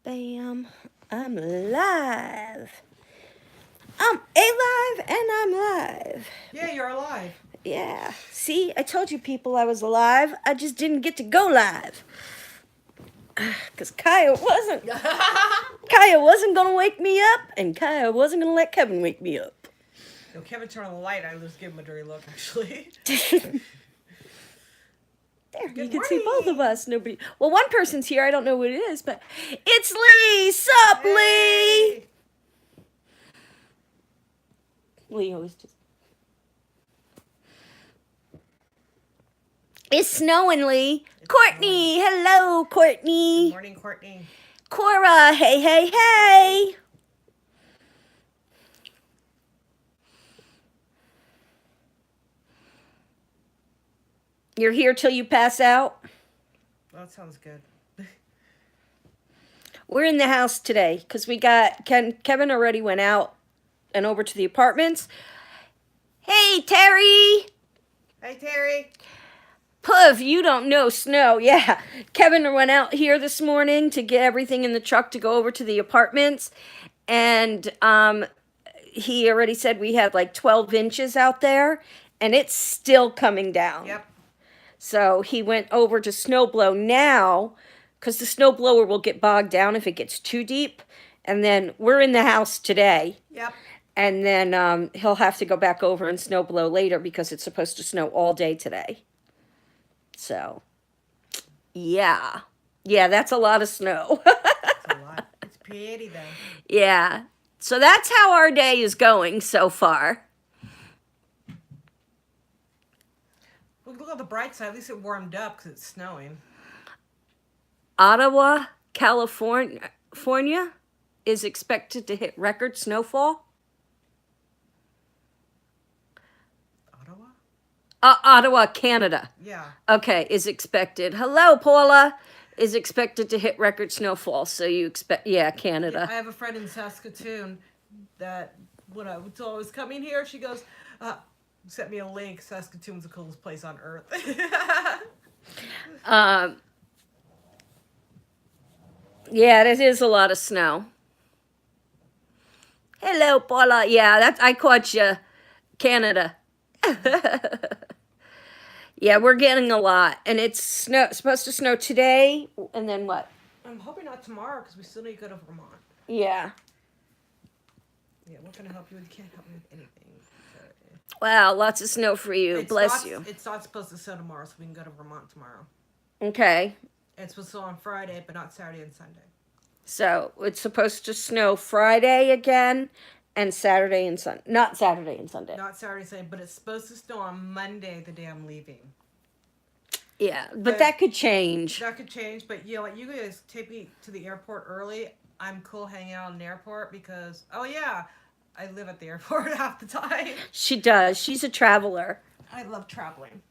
Bam. I'm live. I'm alive and I'm live. Yeah, you're alive. Yeah. See, I told you people I was alive. I just didn't get to go live. Because Kaya wasn't going to wake me up, and Kaya wasn't going to let Kevin wake me up. No, Kevin turned on the light. I just gave him a dirty look, actually. There, Good you can see both of morning. us. Nobody. Well, one person's here. I don't know what it is, but it's Lee. Sup, Lee? Hey. Lee always just. It's snowing, Lee. It's Courtney, hello, Courtney. Good morning, Courtney. Cora, hey, hey, hey. You're here till you pass out? Well, that sounds good. We're in the house today because we got Kevin already went out and over to the apartments. Hey, Terry. Hey, Terry. Puff, you don't know snow. Yeah. Kevin went out here this morning to get everything in the truck to go over to the apartments. And he already said we had like 12 inches out there, and it's still coming down. Yep. So he went over to snowblow now because the snowblower will get bogged down if it gets too deep. And then we're in the house today. Yep. And then he'll have to go back over and snowblow later because it's supposed to snow all day today. So, yeah. Yeah, that's a lot of snow. It's a lot. It's pretty, though. Yeah. So that's how our day is going so far. Well, look on the bright side. At least it warmed up because it's snowing. Ottawa, California is expected to hit record snowfall. Ottawa? Ottawa, Canada. Yeah. Okay, is expected. Hello, Paula. Is expected to hit record snowfall. So you expect, yeah, Canada. I have a friend in Saskatoon that when I was coming here, she goes, sent me a link. Saskatoon's the coolest place on earth. Yeah, it is a lot of snow. Hello, Paula. Yeah, that's I caught you, Canada. Yeah, we're getting a lot, and it's supposed to snow today, and then what? I'm hoping not tomorrow because we still need to go to Vermont. Yeah. Yeah, what can I help you with? You can't help me with anything. So, Wow, lots of snow for you. Bless you. It's not supposed to snow tomorrow, so we can go to Vermont tomorrow. Okay. It's supposed to snow on Friday, but not Saturday and Sunday. So it's supposed to snow Friday again, and Saturday and Sunday. Not Saturday and Sunday. Not Saturday and Sunday, but it's supposed to snow on Monday, the day I'm leaving. Yeah, but that could change. That could change, but yeah, like you guys take me to the airport early. I'm cool hanging out in the airport because, oh yeah, I live at the airport half the time. She does. She's a traveler. I love traveling.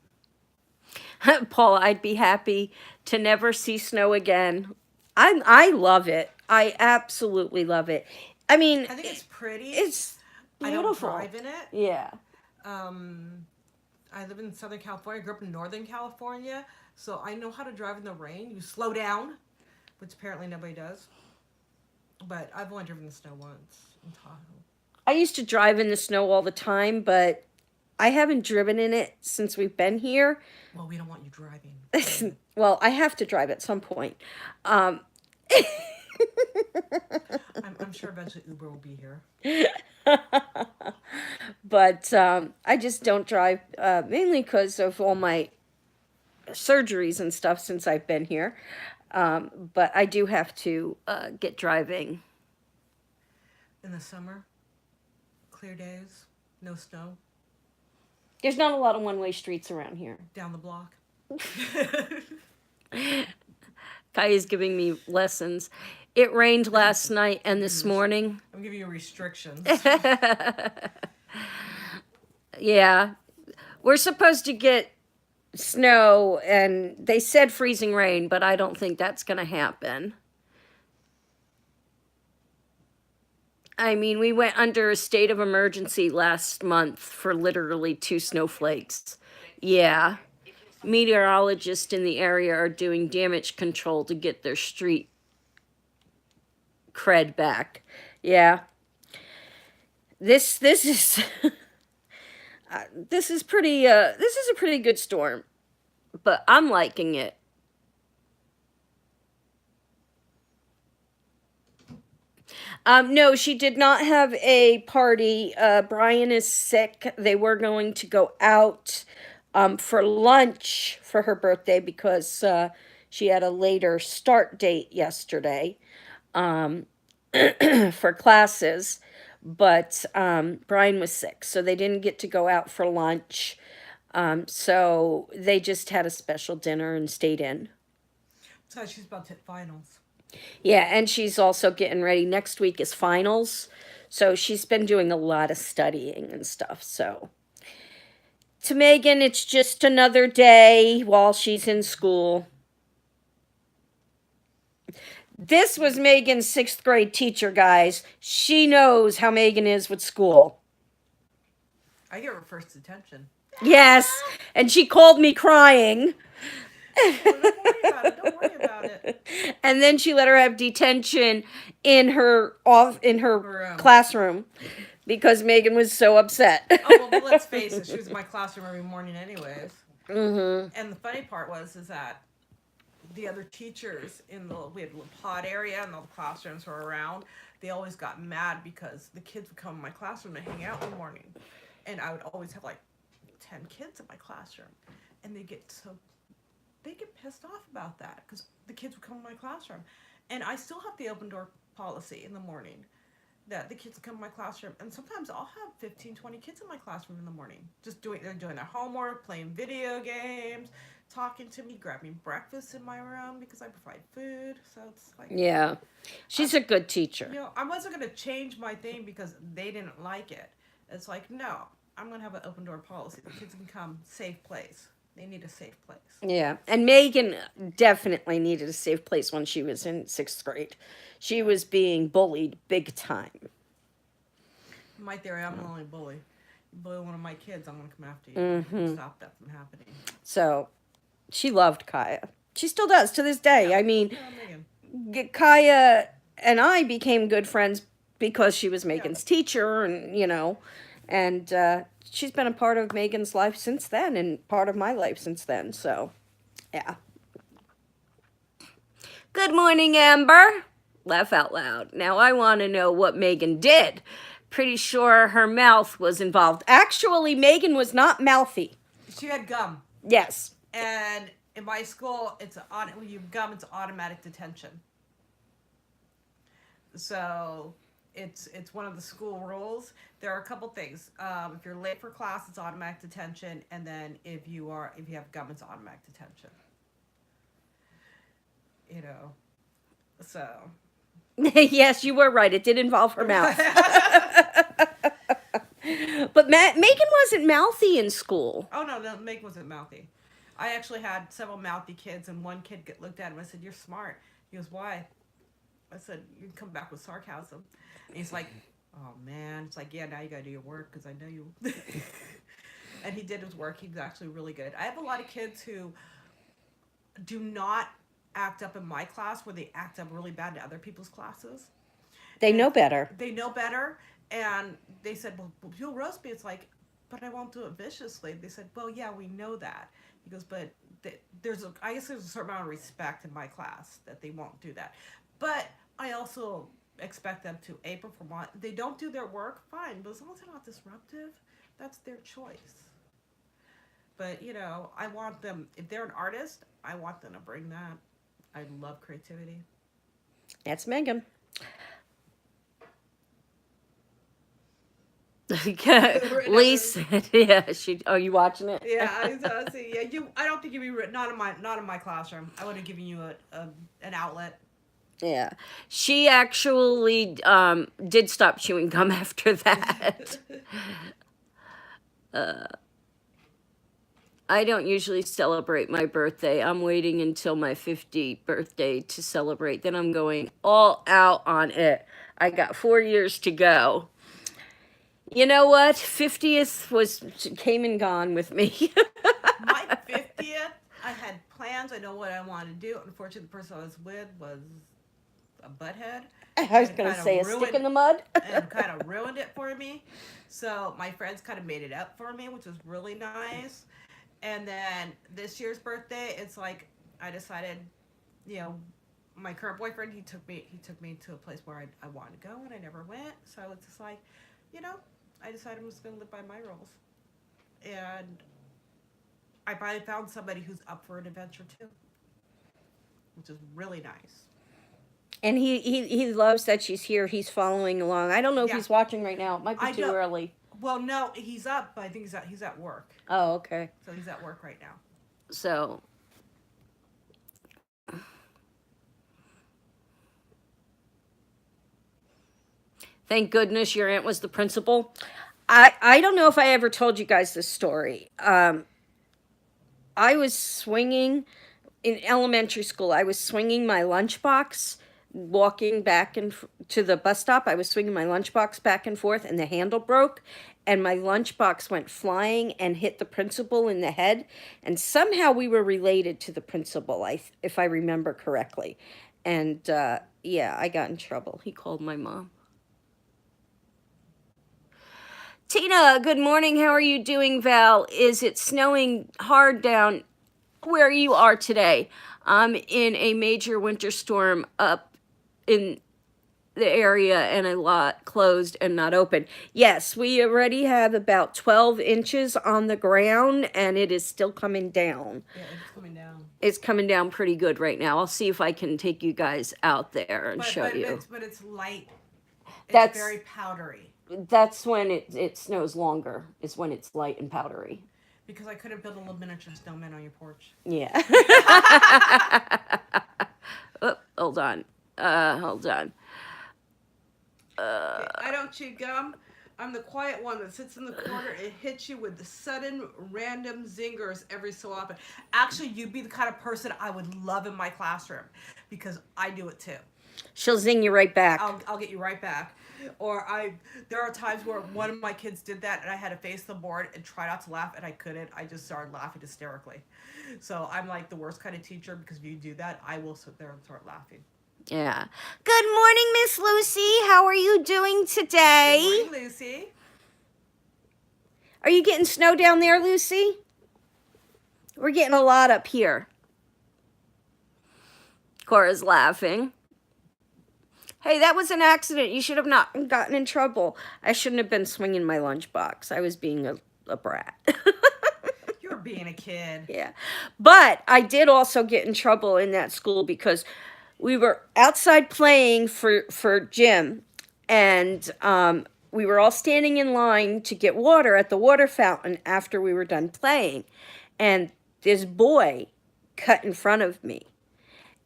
Paul, I'd be happy to never see snow again. I love it. I absolutely love it. I mean, I think it's pretty. It's beautiful. I don't drive in it. Yeah. I live in Southern California. I grew up in Northern California, so I know how to drive in the rain. You slow down, which apparently nobody does. But I've only driven in the snow once in Tahoe. I used to drive in the snow all the time, but I haven't driven in it since we've been here. Well, we don't want you driving. Well, I have to drive at some point. I'm sure eventually Uber will be here. But I just don't drive, mainly because of all my surgeries and stuff since I've been here. But I do have to get driving. In the summer, clear days, no snow, There's not a lot of one-way streets around here. down the block. Kaya's giving me lessons. It rained last night and this morning. I'm giving you restrictions. Yeah. We're supposed to get snow, and they said freezing rain, but I don't think that's going to happen. I mean, we went under a state of emergency last month for literally 2 snowflakes. Yeah. Meteorologists in the area are doing damage control to get their street cred back. Yeah. This is this is a pretty good storm, but I'm liking it. No, she did not have a party. Brian is sick. They were going to go out for lunch for her birthday because she had a later start date yesterday um, for classes. But Brian was sick, so they didn't get to go out for lunch. So they just had a special dinner and stayed in. So she's about to hit finals. Yeah, and she's also getting ready. Next week is finals. So she's been doing a lot of studying and stuff. So to Megan, it's just another day while she's in school. This was Megan's sixth grade teacher, guys. She knows how Megan is with school. I get her first detention. Yes, and she called me crying. Don't worry about it. Don't worry about it. And then she let her have detention in her Room. classroom because Megan was so upset. Oh, well, let's face it. She was in my classroom every morning anyways. Mm-hmm. And the funny part is that the other teachers we had a little pod area and all the classrooms were around. They always got mad because the kids would come in my classroom to hang out in the morning. And I would always have like 10 kids in my classroom. And they get pissed off about that because the kids would come in my classroom. And I still have the open door policy in the morning that the kids come in my classroom. And sometimes I'll have 15, 20 kids in my classroom in the morning. They're doing their homework, playing video games, talking to me, grabbing breakfast in my room because I provide food. So it's like... Yeah. She's a good teacher. I wasn't going to change my thing because they didn't like it. It's like, no, I'm going to have an open door policy. The kids can come, safe place. They need a safe place. Yeah, and Megan definitely needed a safe place when she was in sixth grade. She was being bullied big time. My theory, I'm the only bully. You bully one of my kids, I'm going to come after you. Mm-hmm. Stop that from happening. So, she loved Kaya. She still does to this day. Yeah. I mean, Megan. Kaya and I became good friends because she was Megan's teacher, and and she's been a part of Megan's life since then and part of my life since then. So, yeah. Good morning, Amber. Laugh out loud. Now, I want to know what Megan did. Pretty sure her mouth was involved. Actually, Megan was not mouthy. She had gum. Yes. And in my school, when you have gum, it's automatic detention. So... It's one of the school rules. There are a couple things. If you're late for class, it's automatic detention, and then if you have gum, it's automatic detention. So. Yes, you were right. It did involve her mouth. But Megan wasn't mouthy in school. Oh no, Megan wasn't mouthy. I actually had several mouthy kids, and one kid looked at him and I said, "You're smart." He goes, "Why?" I said, "You can come back with sarcasm." And he's like, "Oh man." It's like, "Yeah, now you gotta do your work because I know you." And he did his work. He was actually really good. I have a lot of kids who do not act up in my class where they act up really bad in other people's classes. They know better. They know better. And they said, well, you'll roast me. It's like, but I won't do it viciously. They said, well, yeah, we know that. He goes, but I guess there's a certain amount of respect in my class that they won't do that. But I also expect them to perform. They don't do their work, fine. But as long as they're not disruptive, that's their choice. But, I want them, if they're an artist, I want them to bring that. I love creativity. That's Megan. Lee said, "Yeah, are you watching it?" Yeah, I see. Yeah, I don't think you'd be not in my classroom. I would have given you an outlet. Yeah, she actually did stop chewing gum after that. I don't usually celebrate my birthday. I'm waiting until my 50th birthday to celebrate. Then I'm going all out on it. I got 4 years to go. You know what? 50th came and gone with me. My 50th, I had plans. I know what I wanted to do. Unfortunately, the person I was with was a butt head. I was And going to kind say of a stick in the mud. and kind of ruined it for me. So my friends kind of made it up for me, which was really nice. And then this year's birthday, it's like I decided, you know, my current boyfriend, he took me to a place where I wanted to go and I never went. So it's just like, you know, I decided I'm just gonna live by my rules. And I finally found somebody who's up for an adventure too, which is really nice. And he loves that she's here. He's following along. I don't know if Yeah, he's watching right now. It might be I too don't. early. Well, no, he's up, but I think he's at work. Oh, okay. So he's at work right now. So, thank goodness your aunt was the principal. I don't know if I ever told you guys this story. I was swinging in elementary school. I was swinging my lunchbox, walking back to the bus stop. I was swinging my lunchbox back and forth, and the handle broke, and my lunchbox went flying and hit the principal in the head. And somehow we were related to the principal, if I remember correctly. And yeah, I got in trouble. He called my mom. Tina, good morning. How are you doing, Val? Is it snowing hard down where you are today? I'm in a major winter storm up in the area and a lot closed and not open. Yes, we already have about 12 inches on the ground and it is still coming down. Yeah, it's coming down. It's coming down pretty good right now. I'll see if I can take you guys out there and show you. But it's light. It's That's very powdery. That's when it snows longer, is when it's light and powdery. Because I could have built a little miniature snowman on your porch. Yeah. Oh, hold on. Hold on. I don't chew gum. I'm the quiet one that sits in the corner and hits you with the sudden random zingers every so often. Actually, you'd be the kind of person I would love in my classroom because I do it too. She'll zing you right back. I'll get you right back. Or there are times where one of my kids did that and I had to face the board and try not to laugh and I couldn't. I just started laughing hysterically. So I'm like the worst kind of teacher because if you do that, I will sit there and start laughing. Yeah. Good morning, Miss Lucy. How are you doing today? Good morning, Lucy. Are you getting snow down there, Lucy? We're getting a lot up here. Cora's laughing. Hey, that was an accident. You should have not gotten in trouble. I shouldn't have been swinging my lunchbox. I was being a brat. You were being a kid. Yeah. But I did also get in trouble in that school because we were outside playing for gym, and we were all standing in line to get water at the water fountain after we were done playing. And this boy cut in front of me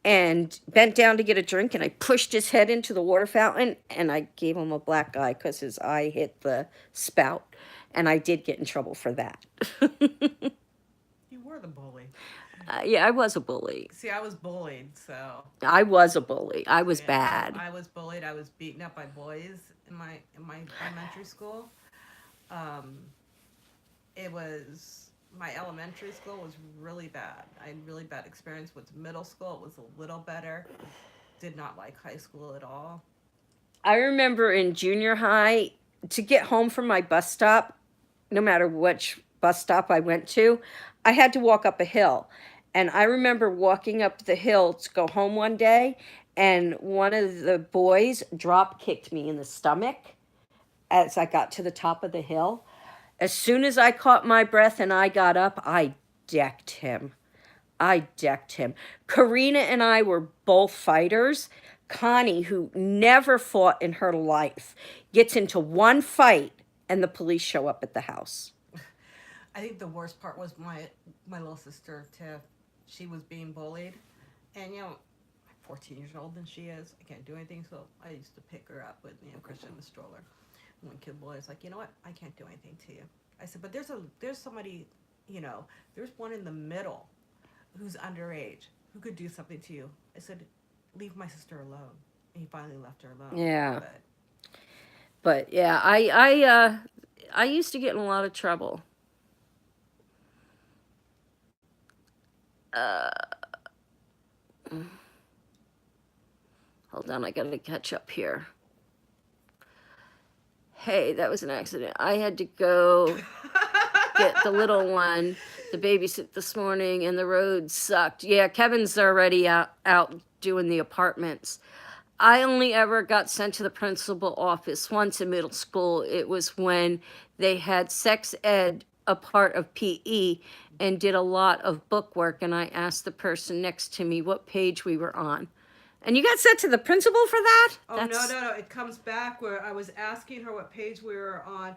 and bent down to get a drink, and I pushed his head into the water fountain, and I gave him a black eye because his eye hit the spout, and I did get in trouble for that. You were the bully. Yeah, I was a bully. See, I was bullied, so. I was a bully. I was bad. I was bullied. I was beaten up by boys in my elementary school. It was my elementary school was really bad. I had really bad experience with middle school. It was a little better. Did not like high school at all. I remember in junior high, to get home from my bus stop, no matter which bus stop I went to, I had to walk up a hill. And I remember walking up the hill to go home one day, and one of the boys drop kicked me in the stomach as I got to the top of the hill. As soon as I caught my breath and I got up, I decked him. Karina and I were both fighters. Connie, who never fought in her life, gets into one fight and the police show up at the house. I think the worst part was my little sister, Tiff. She was being bullied. And, I'm 14 years old than she is. I can't do anything, so I used to pick her up with, Christian in the stroller. One kid boy was like, you know what? I can't do anything to you. I said, but there's somebody, there's one in the middle who's underage who could do something to you. I said, leave my sister alone. And he finally left her alone. Yeah. But yeah, I used to get in a lot of trouble. Hold on, I gotta catch up here. Hey, that was an accident. I had to go get the little one, the babysit this morning, and the road sucked. Yeah, Kevin's already out doing the apartments. I only ever got sent to the principal office once in middle school. It was when they had sex ed a part of PE and did a lot of book work, and I asked the person next to me what page we were on. And you got sent to the principal for that? Oh, no. It comes back where I was asking her what page we were on.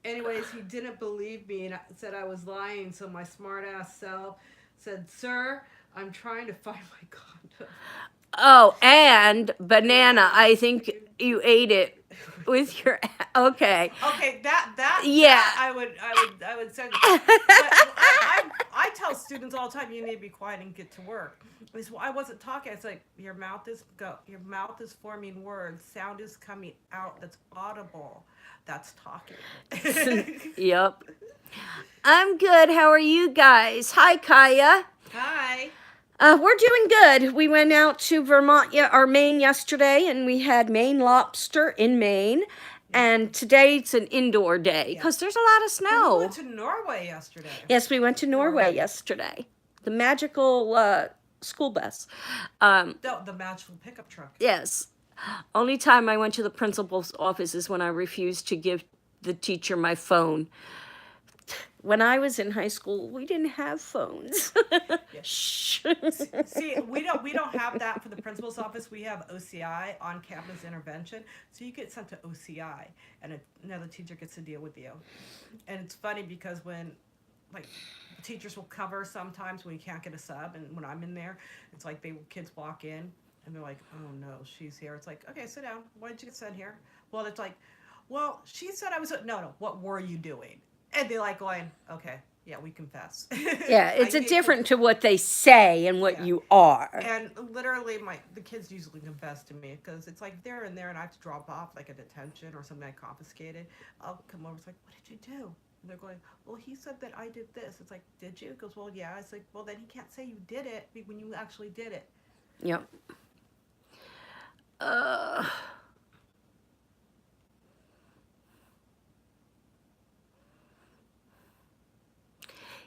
Anyways, he didn't believe me and said I was lying. So my smart ass self said, "Sir, I'm trying to find my condom." Oh, and banana. I think you ate it with your. Okay. Okay, that Yeah. that I would send. But I tell students all the time, you need to be quiet and get to work. They say, well, I wasn't talking. It's like your mouth is forming words. Sound is coming out. That's audible. That's talking. Yep. I'm good. How are you guys? Hi, Kaya. Hi. We're doing good. We went out to Vermont, Maine yesterday, and we had Maine lobster in Maine. And today it's an indoor day because there's a lot of snow. We went to Norway yesterday. Yes, we went to Norway yesterday. The magical school bus. The magical pickup truck. Yes. Only time I went to the principal's office is when I refused to give the teacher my phone. When I was in high school, we didn't have phones. Shh. See, we don't have that for the principal's office. We have OCI, on campus intervention. So you get sent to OCI, and another teacher gets to deal with you. And it's funny because when, like, teachers will cover sometimes when you can't get a sub, and when I'm in there, it's like kids walk in and they're like, "Oh no, she's here." It's like, "Okay, sit down. Why did you get sent here?" Well, it's like, "Well, she said I was." No. What were you doing? And they're like going, "Okay, yeah, we confess." Yeah, it's a different to what they say and what you are. And literally, the kids usually confess to me because it's like they're in there and I have to drop off like a detention or something I confiscated. I'll come over. It's like, "What did you do?" And they're going, "Well, he said that I did this." It's like, "Did you?" It goes, "Well, yeah." It's like, "Well, then he can't say you did it when you actually did it." Yep.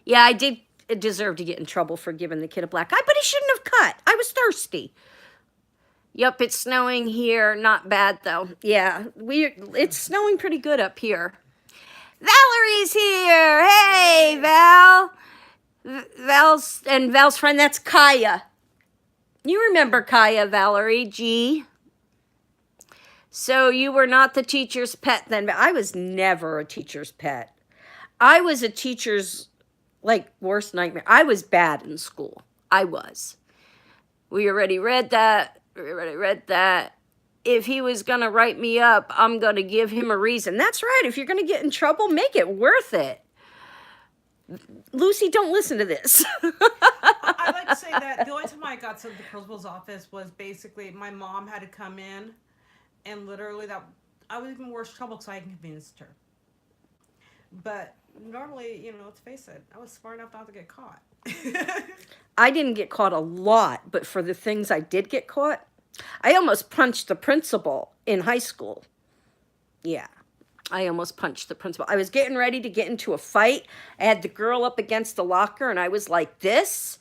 Yeah, I did deserve to get in trouble for giving the kid a black eye, but he shouldn't have cut. I was thirsty. Yep, it's snowing here. Not bad, though. Yeah, it's snowing pretty good up here. Valerie here. Hey, Val. Val's friend, that's Kaya. You remember Kaya, Valerie, G. So you were not the teacher's pet then. I was never a teacher's pet. I was a teacher's, worst nightmare. I was bad in school. I was. We already read that. If he was going to write me up, I'm going to give him a reason. That's right. If you're going to get in trouble, make it worth it. Lucy, don't listen to this. I like to say that the only time I got sent to the principal's office was basically my mom had to come in, and literally I was in worse trouble because I convinced her. But normally, let's face it, I was smart enough not to get caught. I didn't get caught a lot, but for the things I did get caught, I almost punched the principal in high school. Yeah, I almost punched the principal. I was getting ready to get into a fight. I had the girl up against the locker, and I was like this,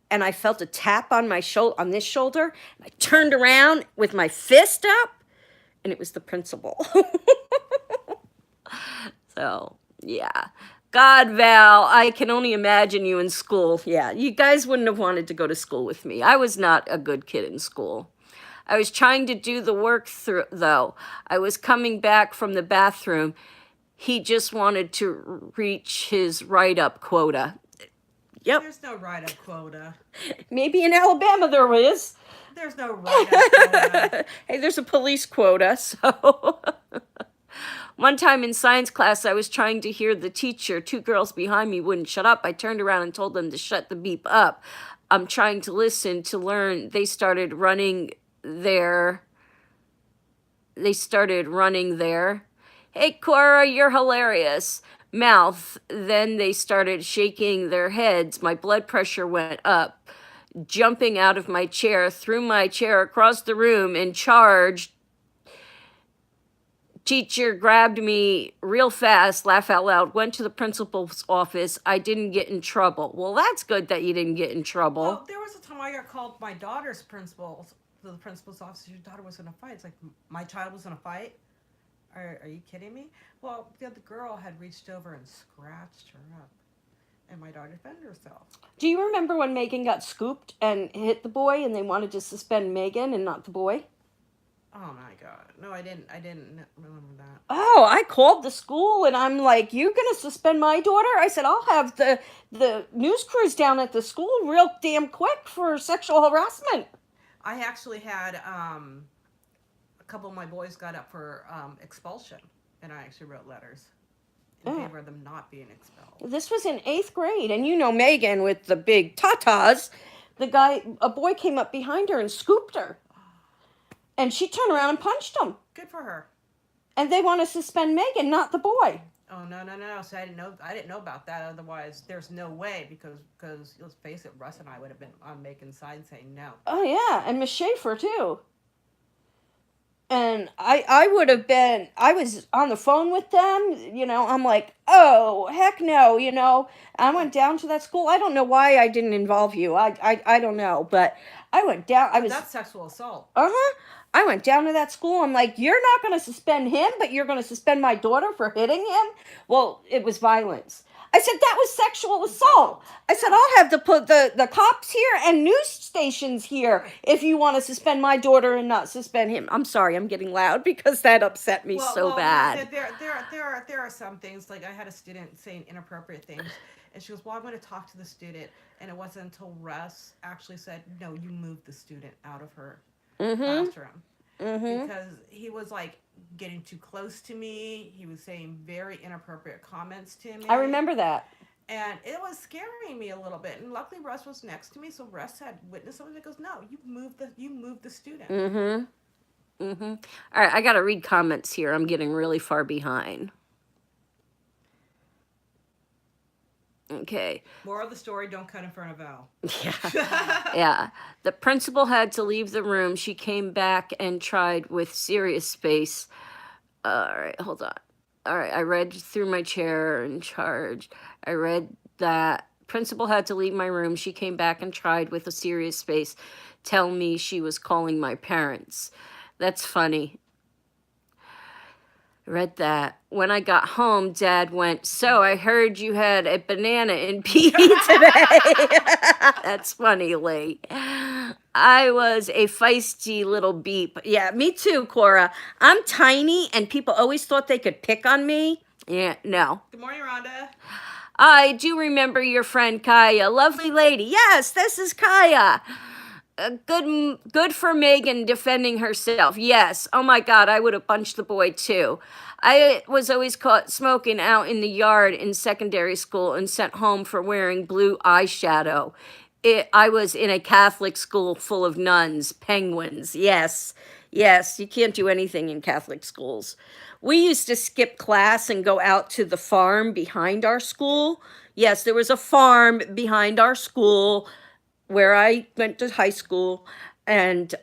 and I felt a tap on my on this shoulder. And I turned around with my fist up, and it was the principal. So, yeah. God, Val, I can only imagine you in school. Yeah, you guys wouldn't have wanted to go to school with me. I was not a good kid in school. I was trying to do the work though. I was coming back from the bathroom. He just wanted to reach his write-up quota. Yep. There's no write-up quota. Maybe in Alabama there is. There's no write-up quota. Hey, there's a police quota, so... One time in science class, I was trying to hear the teacher. 2 girls behind me wouldn't shut up. I turned around and told them to shut the beep up. I'm trying to listen, to learn. They started running there. Hey, Cora, you're hilarious. Mouth. Then they started shaking their heads. My blood pressure went up. jumping out of my chair, threw my chair across the room and charged. Teacher grabbed me real fast, laugh out loud, went to the principal's office. I didn't get in trouble. Well, that's good that you didn't get in trouble. Well, there was a time I got called my daughter's principal to the principal's office. Your daughter was in a fight. It's like, my child was in a fight? Are you kidding me? Well, the other girl had reached over and scratched her up. And my daughter defended herself. Do you remember when Megan got scooped and hit the boy and they wanted to suspend Megan and not the boy? Oh my God. No, I didn't remember that. Oh, I called the school and I'm like, "You're going to suspend my daughter?" I said, "I'll have the news crews down at the school real damn quick for sexual harassment." I actually had a couple of my boys got up for expulsion, and I actually wrote letters in favor of them not being expelled. This was in 8th grade, and you know Megan with the big tatas. A boy came up behind her and scooped her. And she turned around and punched him. Good for her. And they want to suspend Megan, not the boy. Oh, no. So I didn't know about that. Otherwise, there's no way, because let's face it, Russ and I would have been on Megan's side saying no. Oh, yeah. And Miss Schaefer, too. And I was on the phone with them, I'm like, "Oh, heck no," I went down to that school. I don't know why I didn't involve you. I don't know, but I went down. That's sexual assault. I went down to that school. I'm like, "You're not going to suspend him, but you're going to suspend my daughter for hitting him?" Well, it was violence. I said, "That was sexual assault." I said, "I'll have to put the cops here and news stations here if you want to suspend my daughter and not suspend him." I'm sorry, I'm getting loud because that upset me so bad. There are some things, like I had a student saying inappropriate things, and she goes, "Well, I'm going to talk to the student," and it wasn't until Russ actually said, "No, you moved the student out of her classroom." Because he was like getting too close to me. He was saying very inappropriate comments to me. I remember that. And it was scaring me a little bit. And luckily Russ was next to me, so Russ had witnessed something that goes, "No, you moved the student." All right, I got to read comments here. I'm getting really far behind. Okay. Moral of the story, don't cut in front of Val. Yeah. Yeah. The principal had to leave the room. She came back and tried with serious space. All right, hold on. All right, I read through my chair and charged. I read that principal had to leave my room. She came back and tried with a serious space. Tell me she was calling my parents. That's funny. Read that. When I got home, Dad went, "So I heard you had a banana in PE today." That's funny, Lee. I was a feisty little beep. Yeah, me too, Cora. I'm tiny, and people always thought they could pick on me. Yeah, no. Good morning, Rhonda. I do remember your friend Kaya. Lovely lady. Yes, this is Kaya. Good for Megan defending herself. Yes. Oh my God, I would have punched the boy too. I was always caught smoking out in the yard in secondary school and sent home for wearing blue eyeshadow. I was in a Catholic school full of nuns, penguins. Yes. Yes, you can't do anything in Catholic schools. We used to skip class and go out to the farm behind our school. Yes, there was a farm behind our school where I went to high school, and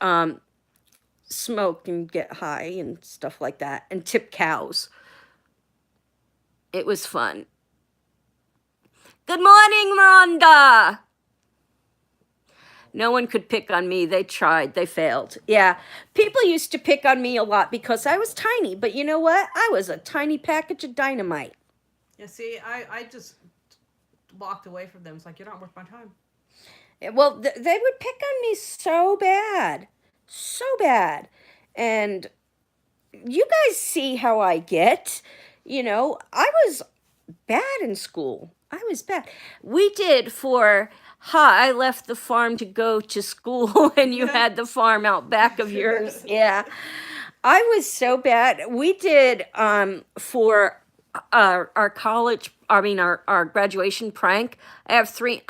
smoke and get high and stuff like that, and tip cows. It was fun. Good morning, Miranda. No one could pick on me. They tried. They failed. Yeah, people used to pick on me a lot because I was tiny, but you know what? I was a tiny package of dynamite. Yeah, see, I just walked away from them. It's like, you're not worth my time. Well, they would pick on me so bad. So bad. And you guys see how I get. I was bad in school. I was bad. We did I left the farm to go to school, and you had the farm out back of yours. Yeah. I was so bad. We did for our graduation prank. I have 3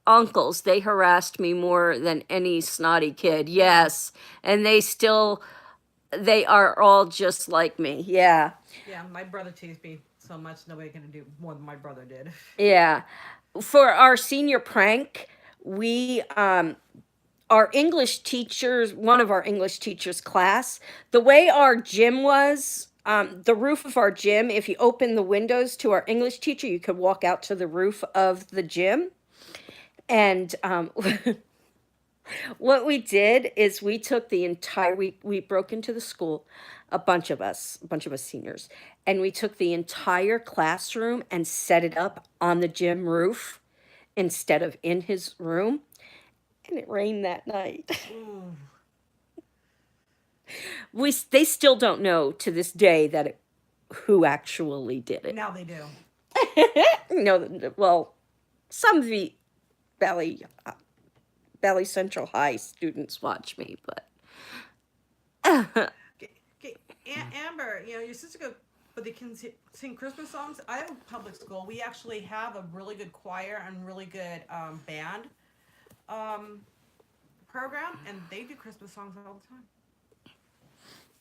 uncles. They harassed me more than any snotty kid. Yes. And they are all just like me. Yeah. Yeah, my brother teased me so much, nobody can do more than my brother did. Yeah. For our senior prank, we our English teachers, one of our English teachers' class, the way our gym was, the roof of our gym, if you open the windows to our English teacher, you could walk out to the roof of the gym. And what we did is we took the entire, we broke into the school, a bunch of us seniors, and we took the entire classroom and set it up on the gym roof instead of in his room. And it rained that night. Ooh. They still don't know to this day that who actually did it. Now they do. No, well, some of the Valley Central High students watch me, but Okay, Amber, your sister go, but they can sing Christmas songs. I have a public school. We actually have a really good choir and really good band program, and they do Christmas songs all the time.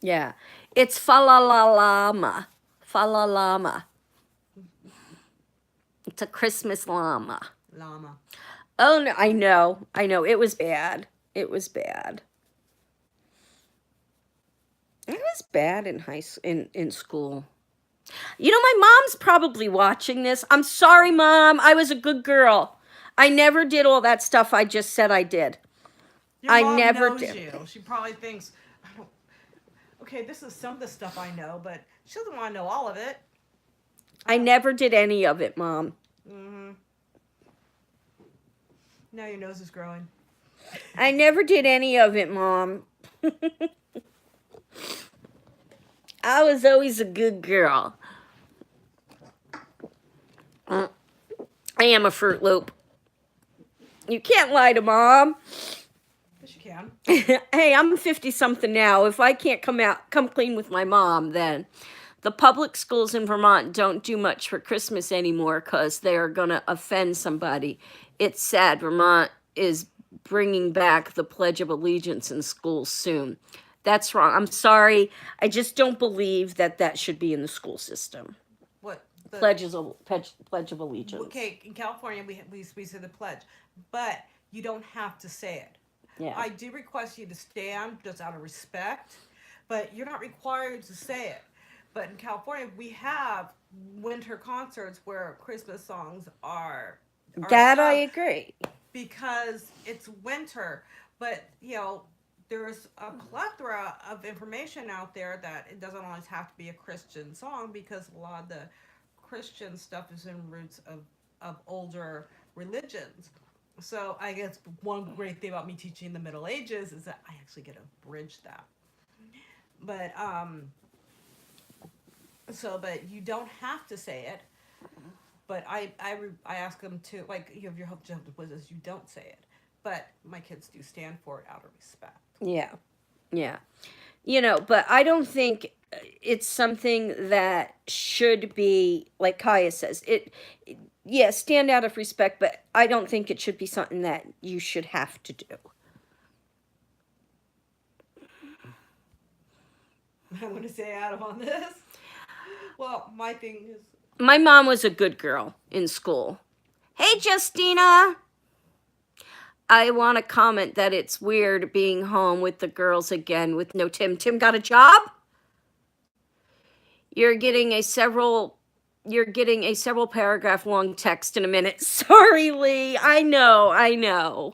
yeah, it's fa la la llama, fa la llama. It's a Christmas llama. Llama. Oh no, I know. It was bad. It was bad. It was bad in school. My mom's probably watching this. I'm sorry, Mom. I was a good girl. I never did all that stuff I just said I did. Your I mom never knows did. you. She probably thinks, okay, this is some of the stuff I know, but she doesn't want to know all of it. I never did any of it, Mom. Mm-hmm. Now your nose is growing. I never did any of it, Mom. I was always a good girl. I am a Fruit Loop. You can't lie to Mom. Yes, you can. Hey, I'm 50-something now. If I can't come clean with my mom, then the public schools in Vermont don't do much for Christmas anymore because they're going to offend somebody. It's sad. Vermont is bringing back the Pledge of Allegiance in schools soon. That's wrong. I'm sorry. I just don't believe that should be in the school system. What? Pledge of Allegiance. Okay, in California, we say the pledge, but you don't have to say it. Yeah. I do request you to stand just out of respect, but you're not required to say it. But in California, we have winter concerts where Christmas songs are that sung I agree. because it's winter. But there's a plethora of information out there that it doesn't always have to be a Christian song, because a lot of the Christian stuff is in roots of older religions. So I guess one great thing about me teaching the Middle Ages is that I actually get to bridge that. But but you don't have to say it. But I ask them to, like, you have your hope to wishes, you don't say it. But my kids do stand for it out of respect. Yeah. Yeah. But I don't think it's something that should be, like Kaya says, yeah, stand out of respect, but I don't think it should be something that you should have to do. I'm going to say Adam on this. Well, my thing is, My mom was a good girl in school. Hey, Justina! I want to comment that it's weird being home with the girls again with no Tim. Tim got a job? You're getting a several paragraph long text in a minute. Sorry, Lee. I know.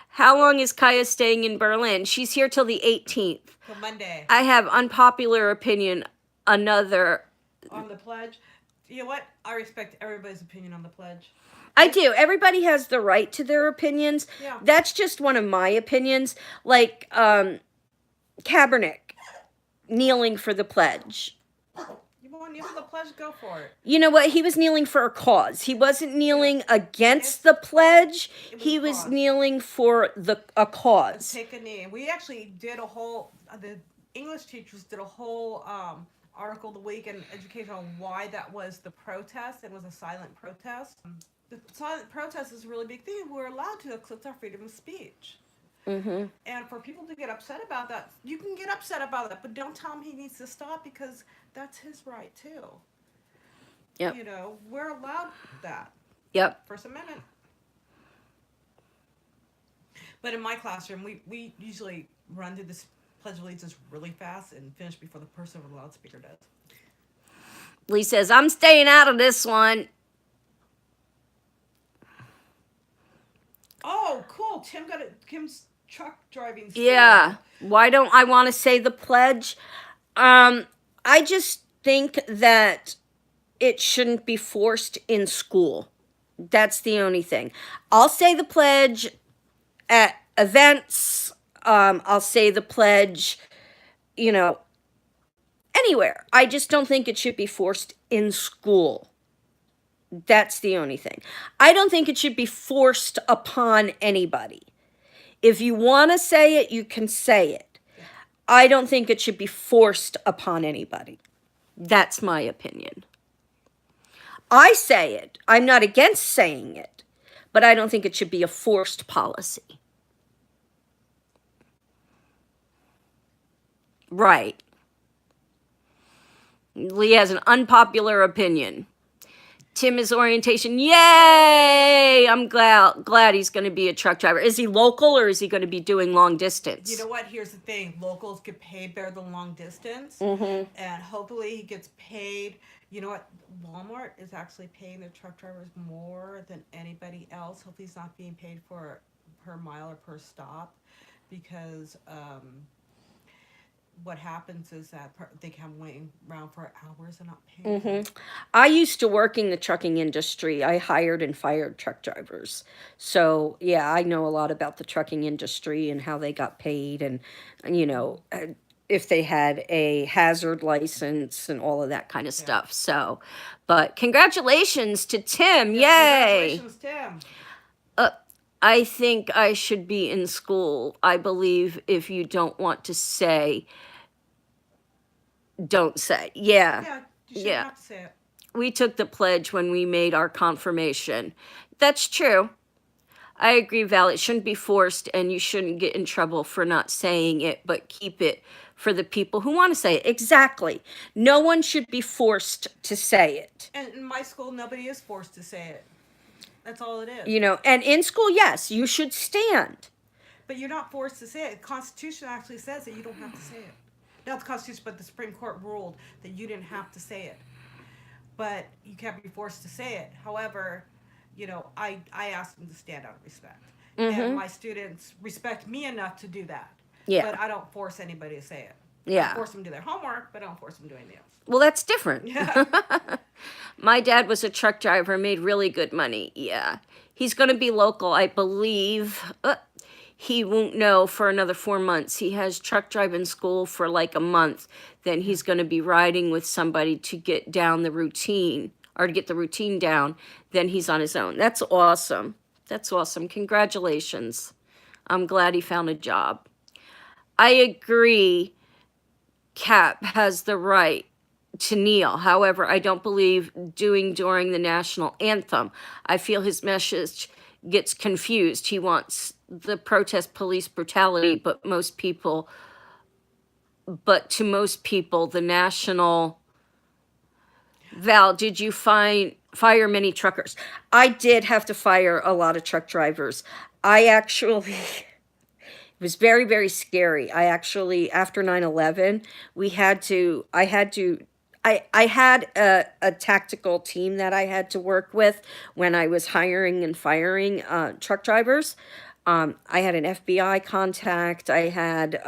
How long is Kaya staying in Berlin? She's here till the 18th. till Monday. I have unpopular opinion. Another. On the pledge. You know what? I respect everybody's opinion on the pledge. I do. Everybody has the right to their opinions. Yeah. That's just one of my opinions. Like, Kaepernick kneeling for the pledge. You want to kneel for the pledge? Go for it. You know what? He was kneeling for a cause. He wasn't kneeling against the pledge. He was kneeling for a cause. Take a knee. We actually did a whole, the English teachers did a whole article the week in education on why that was the protest. It was a silent protest. The silent protest is a really big thing. We're allowed to, because it's our freedom of speech. Mm-hmm. And for people to get upset about that, you can get upset about that, but don't tell him he needs to stop, because that's his right too. Yep. We're allowed that. Yep. First Amendment. But in my classroom, we usually run through this Pledge of Allegiance really fast and finish before the person with the loudspeaker does. Lee says, I'm staying out of this one. Oh, cool. Tim's truck driving school. Yeah. Why don't I want to say the pledge? I just think that it shouldn't be forced in school. That's the only thing. I'll say the pledge at events. I'll say the pledge, you know, anywhere. I just don't think it should be forced in school. That's the only thing. I don't think it should be forced upon anybody. If you want to say it, you can say it. I don't think it should be forced upon anybody. That's my opinion. I say it. I'm not against saying it, but I don't think it should be a forced policy. Right. Lee has an unpopular opinion. Tim is orientation. Yay! I'm glad he's going to be a truck driver. Is he local or is he going to be doing long distance? You know what? Here's the thing. Locals get paid better than long distance. Mm-hmm. And hopefully he gets paid. You know what? Walmart is actually paying their truck drivers more than anybody else. Hopefully he's not being paid for per mile or per stop, because what happens is that they can wait around for hours and not paying. Mm-hmm. I used to work in the trucking industry. I hired and fired truck drivers. So, yeah, I know a lot about the trucking industry and how they got paid and if they had a hazard license and all of that kind of stuff. So, but congratulations to Tim. Yay. Congratulations, Tim. I think I should be in school. I believe if you don't want to say, don't say. Yeah. Yeah, you shouldn't have to say it. We took the pledge when we made our confirmation. That's true. I agree, Val. It shouldn't be forced, and you shouldn't get in trouble for not saying it, but keep it for the people who want to say it. Exactly. No one should be forced to say it. And in my school, nobody is forced to say it. That's all it is. And in school, yes, you should stand. But you're not forced to say it. The Constitution actually says that you don't have to say it. Not the Constitution, but the Supreme Court ruled that you didn't have to say it. But you can't be forced to say it. However, I ask them to stand out of respect. Mm-hmm. And my students respect me enough to do that. Yeah. But I don't force anybody to say it. Yeah. I force them to do their homework, but I don't force them to do anything else. Well, that's different. Yeah. My dad was a truck driver, made really good money. Yeah. He's going to be local, I believe. He won't know for another 4 months. He has truck driving school for like a month. Then he's going to be riding with somebody to get down the routine, or to get the routine down. Then he's on his own. That's awesome. That's awesome. Congratulations. I'm glad he found a job. I agree. Cap has the right to kneel. However, I don't believe doing during the national anthem. I feel his message gets confused. He wants the protest police brutality, but to most people, the national. Val, did you fire many truckers? I did have to fire a lot of truck drivers. It was very, very scary. After 9/11, I had a tactical team that I had to work with when I was hiring and firing truck drivers. I had an FBI contact. I had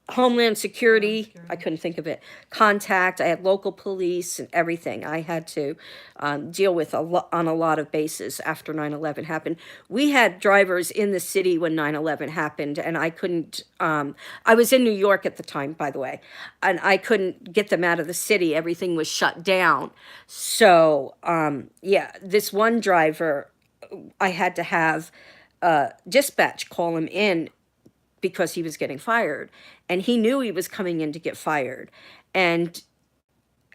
Homeland Security, I couldn't think of it, contact. I had local police and everything. I had to deal with on a lot of bases after 9/11 happened. We had drivers in the city when 9/11 happened, and I couldn't, I was in New York at the time, by the way, and I couldn't get them out of the city. Everything was shut down. So, this one driver, I had to have dispatch call him in because he was getting fired, and he knew he was coming in to get fired. And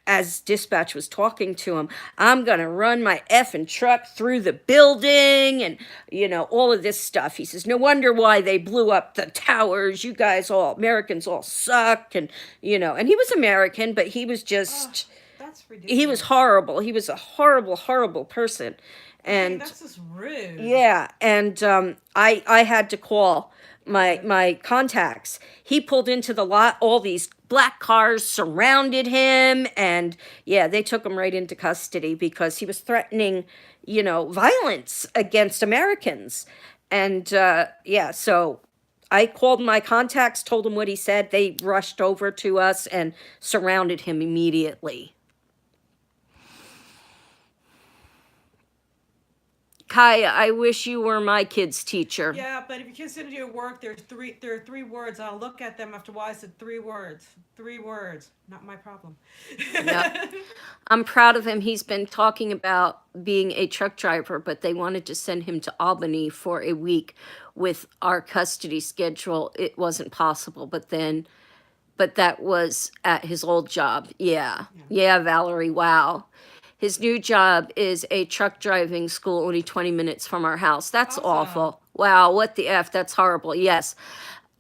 as dispatch was talking to him, I'm going to run my effing truck through the building and, all of this stuff. He says, no wonder why they blew up the towers. You guys Americans all suck. And, and he was American, but he was just, that's ridiculous. he was horrible. He was a horrible, horrible person. And that's just rude. yeah, and I had to call my contacts. He pulled into the lot. All these black cars surrounded him, and yeah, they took him right into custody because he was threatening, violence against Americans. And yeah, so I called my contacts, told them what he said. They rushed over to us and surrounded him immediately. Kaya, I wish you were my kid's teacher. Yeah, but if your kids didn't do your work, there are three words. I'll look at them after a while. I said 3 words. 3 words. Not my problem. Yep. I'm proud of him. He's been talking about being a truck driver, but they wanted to send him to Albany for a week with our custody schedule. It wasn't possible, but that was at his old job. Yeah. Yeah, Valerie. Wow. His new job is a truck driving school only 20 minutes from our house. That's Awesome. awful. Wow, what the F? That's horrible. Yes.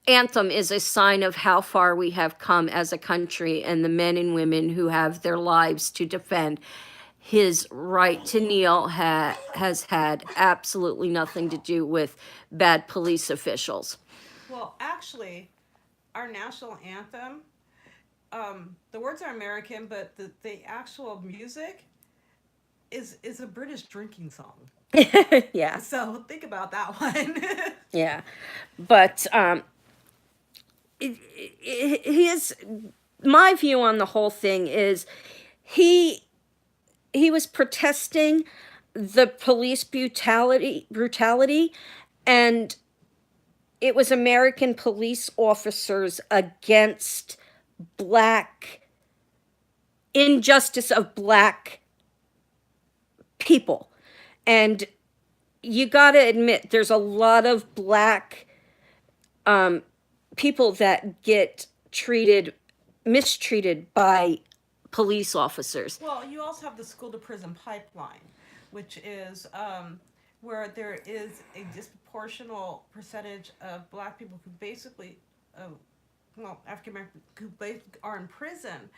Anthem is a sign of how far we have come as a country and the men and women who have their lives to defend. His right to kneel has had absolutely nothing to do with bad police officials. Well, actually, our national anthem, the words are American, but the actual music is a British drinking song. Yeah. So think about that one. Yeah. But his my view on the whole thing is he was protesting the police brutality, and it was American police officers against injustice of black people. And you got to admit, there's a lot of black people that get mistreated by police officers. Well, you also have the school to prison pipeline, which is where there is a disproportional percentage of black people who basically, African American, who are in prison,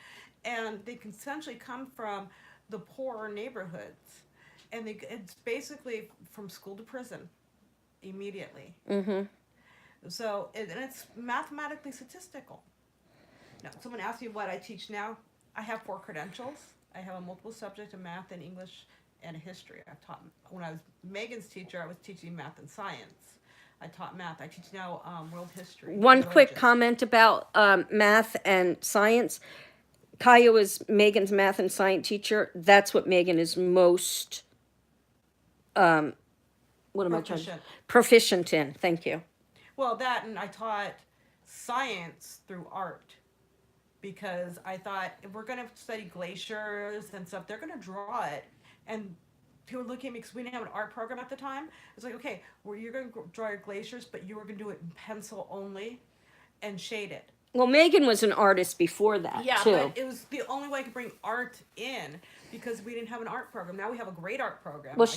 and they can essentially come from the poorer neighborhoods, and it's basically from school to prison immediately. Mm-hmm. So, and it's mathematically statistical. Now, someone asked me what I teach now. I have 4 credentials. I have a multiple subject of math and English and history. I've taught, when I was Megan's teacher, I was teaching math and science. I taught math. I teach now world history. One quick comment about math and science. Kaya was Megan's math and science teacher. That's what Megan is most, proficient in. Thank you. Well, that, and I taught science through art, because I thought if we're going to study glaciers and stuff, they're going to draw it. And people were looking at me because we didn't have an art program at the time. It's like, okay, well, you're going to draw your glaciers, but you were going to do it in pencil only and shade it. Well, Megan was an artist before that, too. Yeah, but it was the only way I could bring art in, because we didn't have an art program. Now we have a great art program. Well,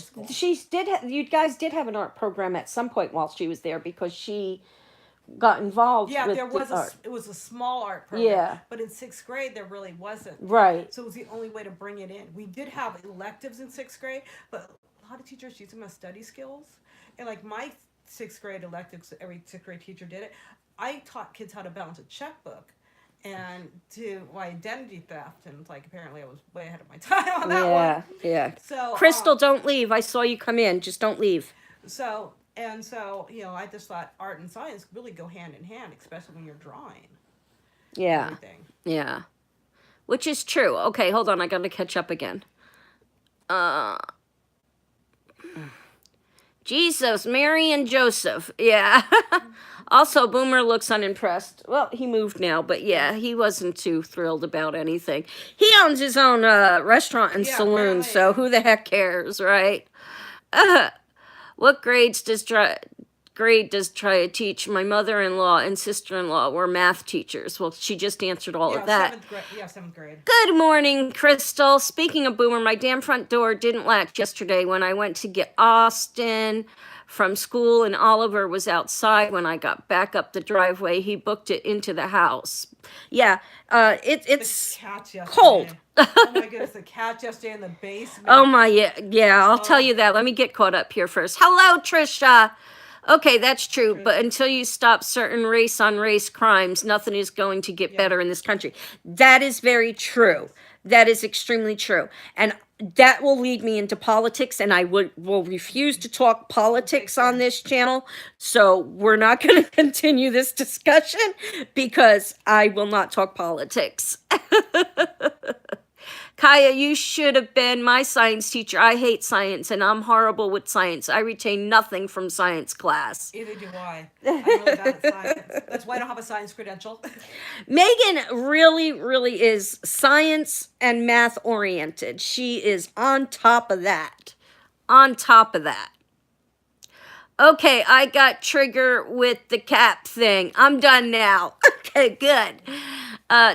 you guys did have an art program at some point while she was there, because she got involved with there was art. It was a small art program. Yeah. But in 6th grade, there really wasn't. Right. So it was the only way to bring it in. We did have electives in 6th grade, but a lot of teachers use them as study skills. And like my 6th grade electives, every 6th grade teacher did it. I taught kids how to balance a checkbook and to identity theft. And like, apparently I was way ahead of my time on that one. Yeah. So Crystal, don't leave. I saw you come in. Just don't leave. So, I just thought art and science really go hand in hand, especially when you're drawing. Yeah. Everything. Yeah. Which is true. Okay, hold on. I got to catch up again. Jesus, Mary, and Joseph. Yeah. Also, Boomer looks unimpressed. Well, he moved now, but yeah, he wasn't too thrilled about anything. He owns his own restaurant and saloon, apparently. so who the heck cares, right? What grade does try to teach? My mother-in-law and sister-in-law were math teachers. Well, she just answered all of that. 7th grade. Good morning, Crystal. Speaking of Boomer, my damn front door didn't latch yesterday when I went to get Austin from school, and Oliver was outside when I got back up the driveway. He booked it into the house. Yeah, it's Cats cold. yesterday. Oh my goodness, the cats yesterday in the basement. Oh my, yeah, I'll tell you that. Let me get caught up here first. Hello, Trisha. Okay, that's true, but until you stop certain race on race crimes, nothing is going to get better in this country. That is very true. That is extremely true. And that will lead me into politics, and I will refuse to talk politics on this channel. So we're not going to continue this discussion because I will not talk politics. Kaya, you should have been my science teacher. I hate science, and I'm horrible with science. I retain nothing from science class. Either do I. I'm really bad at science. That's why I don't have a science credential. Megan really, really is science and math oriented. She is on top of that. On top of that. Okay, I got trigger with the cap thing. I'm done now. Okay, good.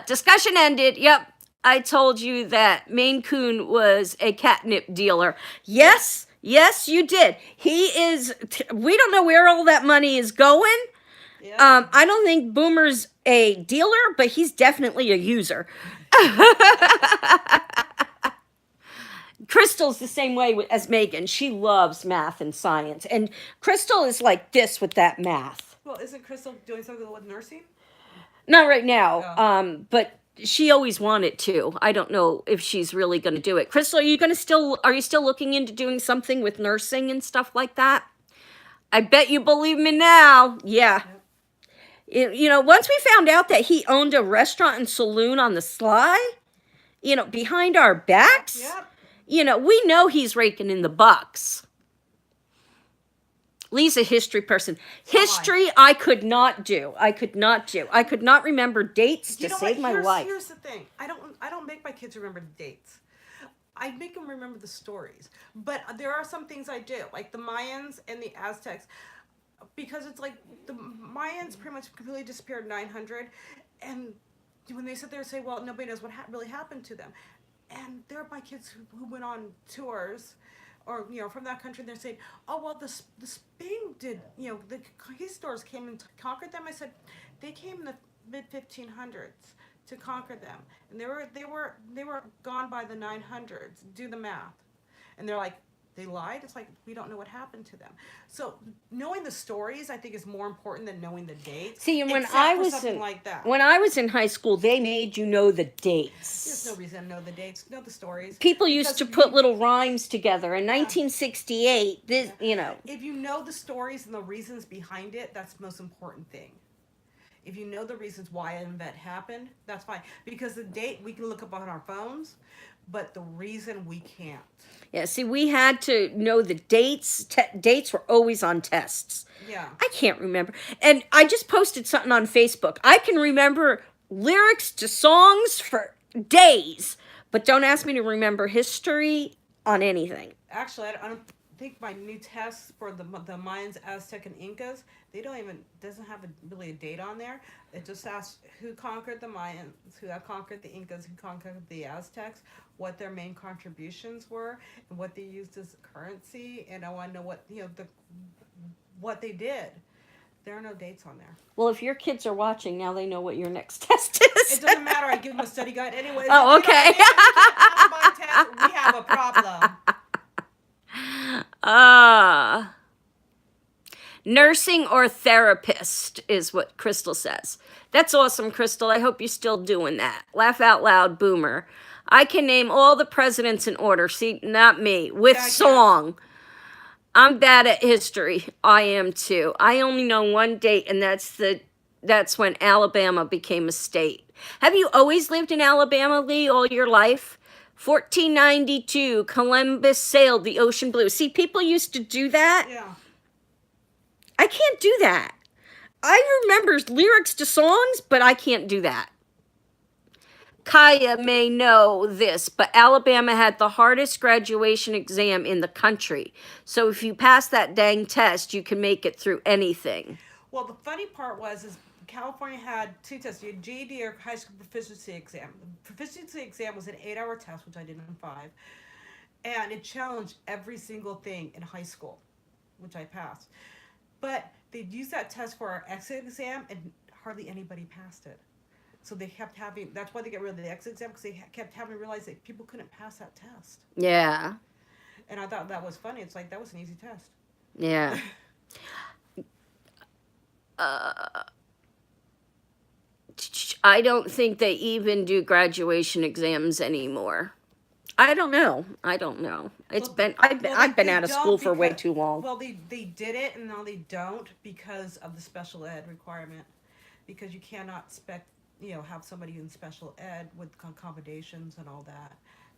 Discussion ended. Yep. I told you that Maine Coon was a catnip dealer. Yes, yes, you did. He is, we don't know where all that money is going. Yeah. I don't think Boomer's a dealer, but he's definitely a user. Crystal's the same way as Megan. She loves math and science. And Crystal is like this with that math. Well, isn't Crystal doing something with nursing? Not right now, Oh. but she always wanted to. I don't know if she's really going to do it. Crystal, are you still looking into doing something with nursing and stuff like that? I bet you believe me now. Yeah. Once we found out that he owned a restaurant and saloon on the sly, behind our backs, Yep. We know he's raking in the bucks. Lee's a history person. History, I could not do. I could not remember dates to save my life. Here's the thing. I don't make my kids remember the dates. I make them remember the stories. But there are some things I do, like the Mayans and the Aztecs, because it's like the Mayans pretty much completely disappeared in 900, and when they sit there and say, well, nobody knows what really happened to them, and there are my kids who went on tours, or from that country, they're saying, oh well, the Spain did, the conquistadors came and conquered them. I said, they came in the mid 1500s to conquer them, and they were gone by the 900s. Do the math, and they're like, they lied. It's like, we don't know what happened to them. So knowing the stories, I think, is more important than knowing the dates. See, and when like that. When I was in high school, they made you know the dates. There's no reason to know the dates, know the stories. People used to put little rhymes together. In 1968, If you know the stories and the reasons behind it, that's the most important thing. If you know the reasons why an event happened, that's fine. Because the date we can look up on our phones, but the reason we can't. Yeah, see, we had to know the dates. Dates were always on tests. Yeah. I can't remember. And I just posted something on Facebook. I can remember lyrics to songs for days, but don't ask me to remember history on anything. Actually, I don't think my new tests for the Mayans, Aztec, and Incas, doesn't have really a date on there. It just asks who conquered the Mayans, who conquered the Incas, who conquered the Aztecs, what their main contributions were, and what they used as currency. And I want to know what they did. There are no dates on there. Well, if your kids are watching, now they know what your next test is. It doesn't matter. I give them a study guide anyways. Oh, okay. We have a problem. Nursing or therapist is what Crystal says. That's awesome, Crystal. I hope you're still doing that. Laugh out loud, Boomer. I can name all the presidents in order. See, not me. With song. I'm bad at history. I am too. I only know one date, and that's when Alabama became a state. Have you always lived in Alabama, Lee, all your life? 1492, Columbus sailed the ocean blue. See, people used to do that. Yeah. I can't do that. I remember lyrics to songs, but I can't do that. Kaya may know this, but Alabama had the hardest graduation exam in the country. So if you pass that dang test, you can make it through anything. Well, the funny part is California had two tests. You had GED or high school proficiency exam. The proficiency exam was an 8-hour test, which I did in 5. And it challenged every single thing in high school. which I passed. But they used that test for our exit exam, and hardly anybody passed it. So they kept having. That's why they got rid of the exit exam, because they kept having to realize that people couldn't pass that test. Yeah. And I thought that was funny. It's like that was an easy test. Yeah. Uh, I don't think they even do graduation exams anymore. I don't know. I don't know. It's Well, been I've been they out of school don't for way because too long. well they did it and now they don't because of the special ed requirement, because you cannot have somebody in special ed with accommodations and all that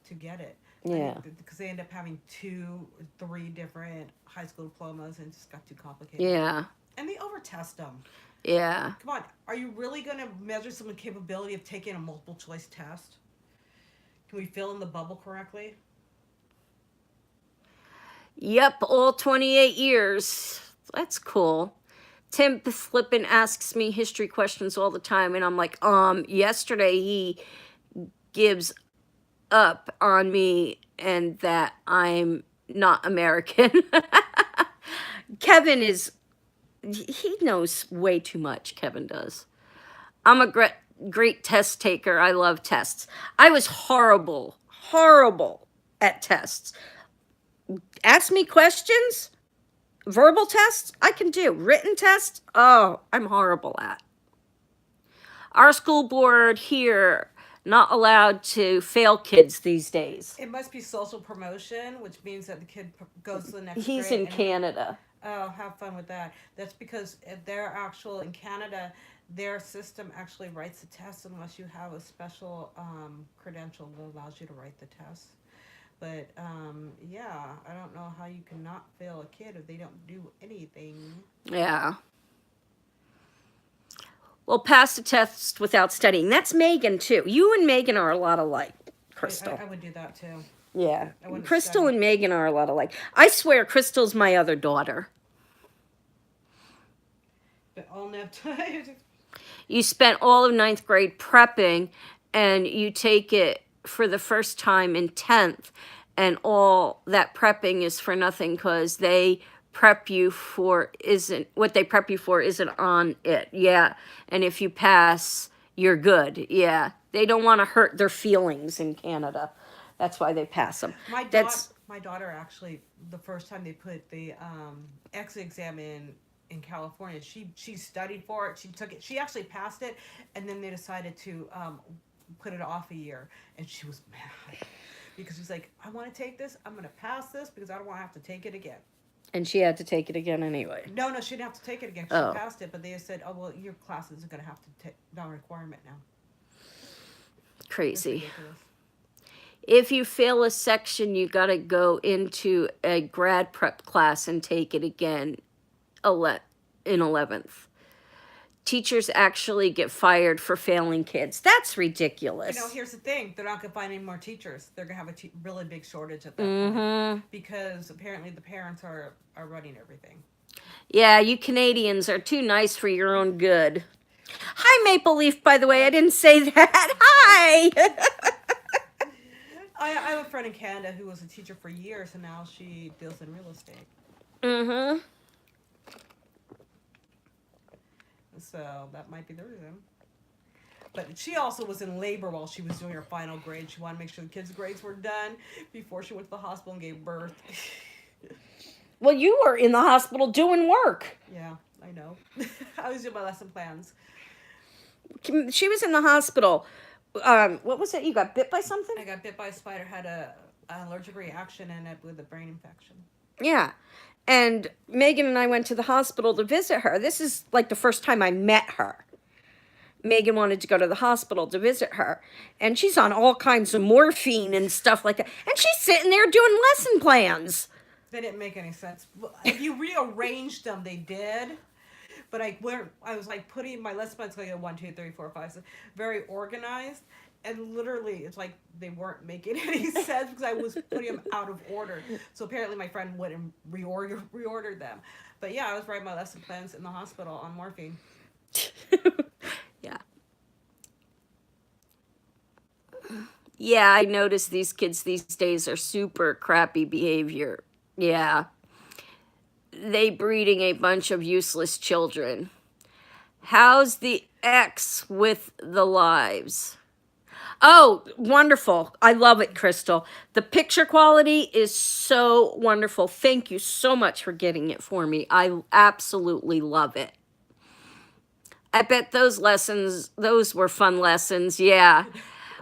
to get it. Yeah. Because they end up having 3 different high school diplomas and it just got too complicated. Yeah. And they overtest them. Yeah. Come on, are you really going to measure someone's capability of taking a multiple choice test? Can we fill in the bubble correctly? Yep, all 28 years. That's cool. Tim Flippin asks me history questions all the time, and I'm like, yesterday he gives up on me and that I'm not American. Kevin he knows way too much, Kevin does. I'm a great test taker. I love tests. I was horrible at tests. Ask me questions, verbal tests, I can do. Written tests, oh, I'm horrible at. Our school board here not allowed to fail kids these days. It must be social promotion, which means that the kid goes to the next He's grade. in Canada. Oh, have fun with that. That's because in Canada, their system actually writes the test unless you have a special credential that allows you to write the test. But yeah, I don't know how you cannot fail a kid if they don't do anything. Yeah. Well, pass the test without studying. That's Megan, too. You and Megan are a lot alike, Crystal. I would do that too. Yeah. I wouldn't Crystal study. and Megan are a lot alike. I swear Crystal's my other daughter. But all nap time. You spent all of 9th grade prepping, and you take it for the first time in 10th, and all that prepping is for nothing because they prep you for isn't what they prep you for isn't on it. Yeah. And if you pass, you're good. Yeah. They don't want to hurt their feelings in Canada. That's why they pass them. My daughter actually, the first time they put the exit exam in California, she studied for it. She took it. She actually passed it, and then they decided to put it off a year, and she was mad because she's like, I want to take this. I'm going to pass this because I don't want to have to take it again. And she had to take it again anyway. No, she didn't have to take it again. She passed it, but they said, oh, well, your class is going to have to take non-requirement now. Crazy. If you fail a section, you got to go into a grad prep class and take it again in 11th. Teachers actually get fired for failing kids. That's ridiculous. Here's the thing. They're not going to find any more teachers. They're going to have a really big shortage at that point. Because apparently the parents are running everything. Yeah, you Canadians are too nice for your own good. Hi, Maple Leaf, by the way. I didn't say that. Hi! I have a friend in Canada who was a teacher for years, and now she deals in real estate. Mm-hmm. So that might be the reason. But she also was in labor while she was doing her final grade. She wanted to make sure the kids' grades were done before she went to the hospital and gave birth. Well, you were in the hospital doing work. Yeah, I know. I was doing my lesson plans. She was in the hospital. What was it? You got bit by something? I got bit by a spider, had an allergic reaction, and it with a brain infection. Yeah. And Megan and I went to the hospital to visit her. This is like the first time I met her. Megan wanted to go to the hospital to visit her. And she's on all kinds of morphine and stuff like that. And she's sitting there doing lesson plans. They didn't make any sense. If you rearranged them, they did. But I was like putting my lesson plans like 1, 2, 3, 4, 5, 6, very organized. And literally, it's like they weren't making any sense because I was putting them out of order. So apparently my friend went and reordered them. But yeah, I was writing my lesson plans in the hospital on morphine. Yeah. Yeah, I noticed these kids these days are super crappy behavior. Yeah. they breeding a bunch of useless children. How's the ex with the lives? Oh, wonderful. I love it, Crystal. The picture quality is so wonderful. Thank you so much for getting it for me. I absolutely love it. I bet those were fun lessons. Yeah.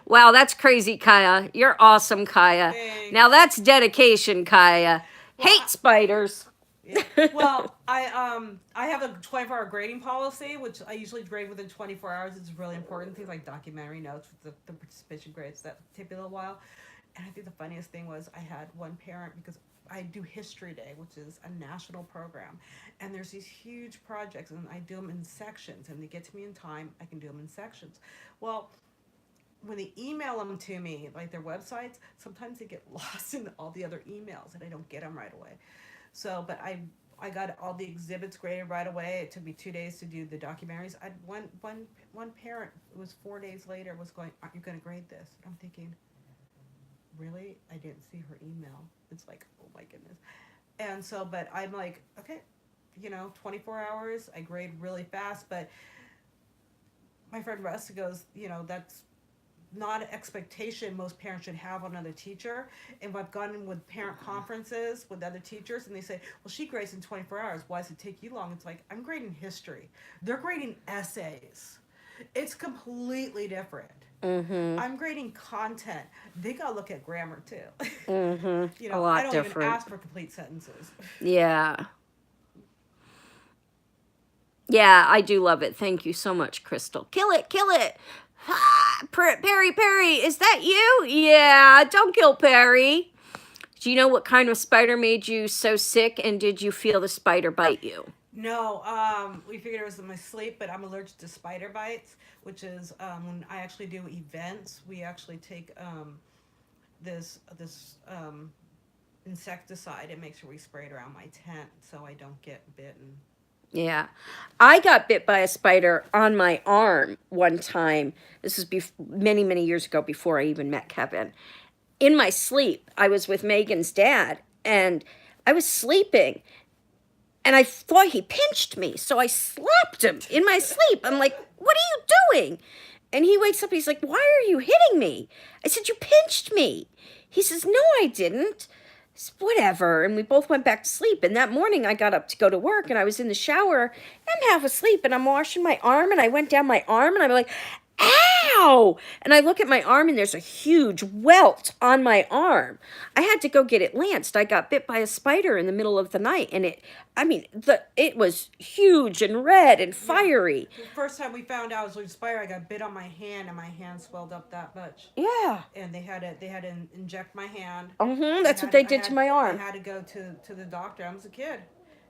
Wow, that's crazy, Kaya. You're awesome, Kaya. Thanks. Now that's dedication, Kaya. Well, Hate spiders. Yeah. Well, I have a 24-hour grading policy, which I usually grade within 24 hours. It's really important. Things like documentary notes with the participation grades that take a little while. And I think the funniest thing was I had one parent, because I do History Day, which is a national program, and there's these huge projects, and I do them in sections, and they get to me in time. I can do them in sections. Well, when they email them to me, like their websites, sometimes they get lost in all the other emails, and I don't get them right away. So, but I got all the exhibits graded right away. It took me 2 days to do the documentaries. I one parent, it was 4 days later, was going, "Aren't you going to grade this?" I'm thinking, really? I didn't see her email. It's like, oh my goodness. And so, but I'm like, okay, 24 hours. I grade really fast, but my friend Russ goes, that's not an expectation most parents should have on another teacher. And I've gone in with parent conferences with other teachers, and they say, well, she grades in 24 hours. Why does it take you long? It's like, I'm grading history. They're grading essays. It's completely different. Mm-hmm. I'm grading content. They got to look at grammar, too. Mm-hmm. A lot I don't different. even ask for complete sentences. Yeah. Yeah, I do love it. Thank you so much, Crystal. Kill it, kill it. Ah, Perry, is that you? Yeah, don't kill Perry. Do you know what kind of spider made you so sick, and did you feel the spider bite you? No, we figured it was in my sleep, but I'm allergic to spider bites, which is when I actually do events, we actually take this insecticide and make sure we spray it around my tent so I don't get bitten. Yeah. I got bit by a spider on my arm one time. This was many, many years ago, before I even met Kevin. In my sleep, I was with Megan's dad, and I was sleeping, and I thought he pinched me, so I slapped him in my sleep. I'm like, what are you doing? And he wakes up, he's like, why are you hitting me? I said, you pinched me. He says, no, I didn't. I said, whatever. And we both went back to sleep. And that morning I got up to go to work, and I was in the shower, and I'm half asleep, and I'm washing my arm, and I went down my arm, and I'm like, ow! And I look at my arm, and there's a huge welt on my arm. I had to go get it lanced. I got bit by a spider in the middle of the night, and it was huge and red and fiery. The first time we found out it was a spider, I got bit on my hand, and my hand swelled up that much. Yeah. And they had to inject my hand. That's what they did to my arm. I had to go to the doctor. I was a kid,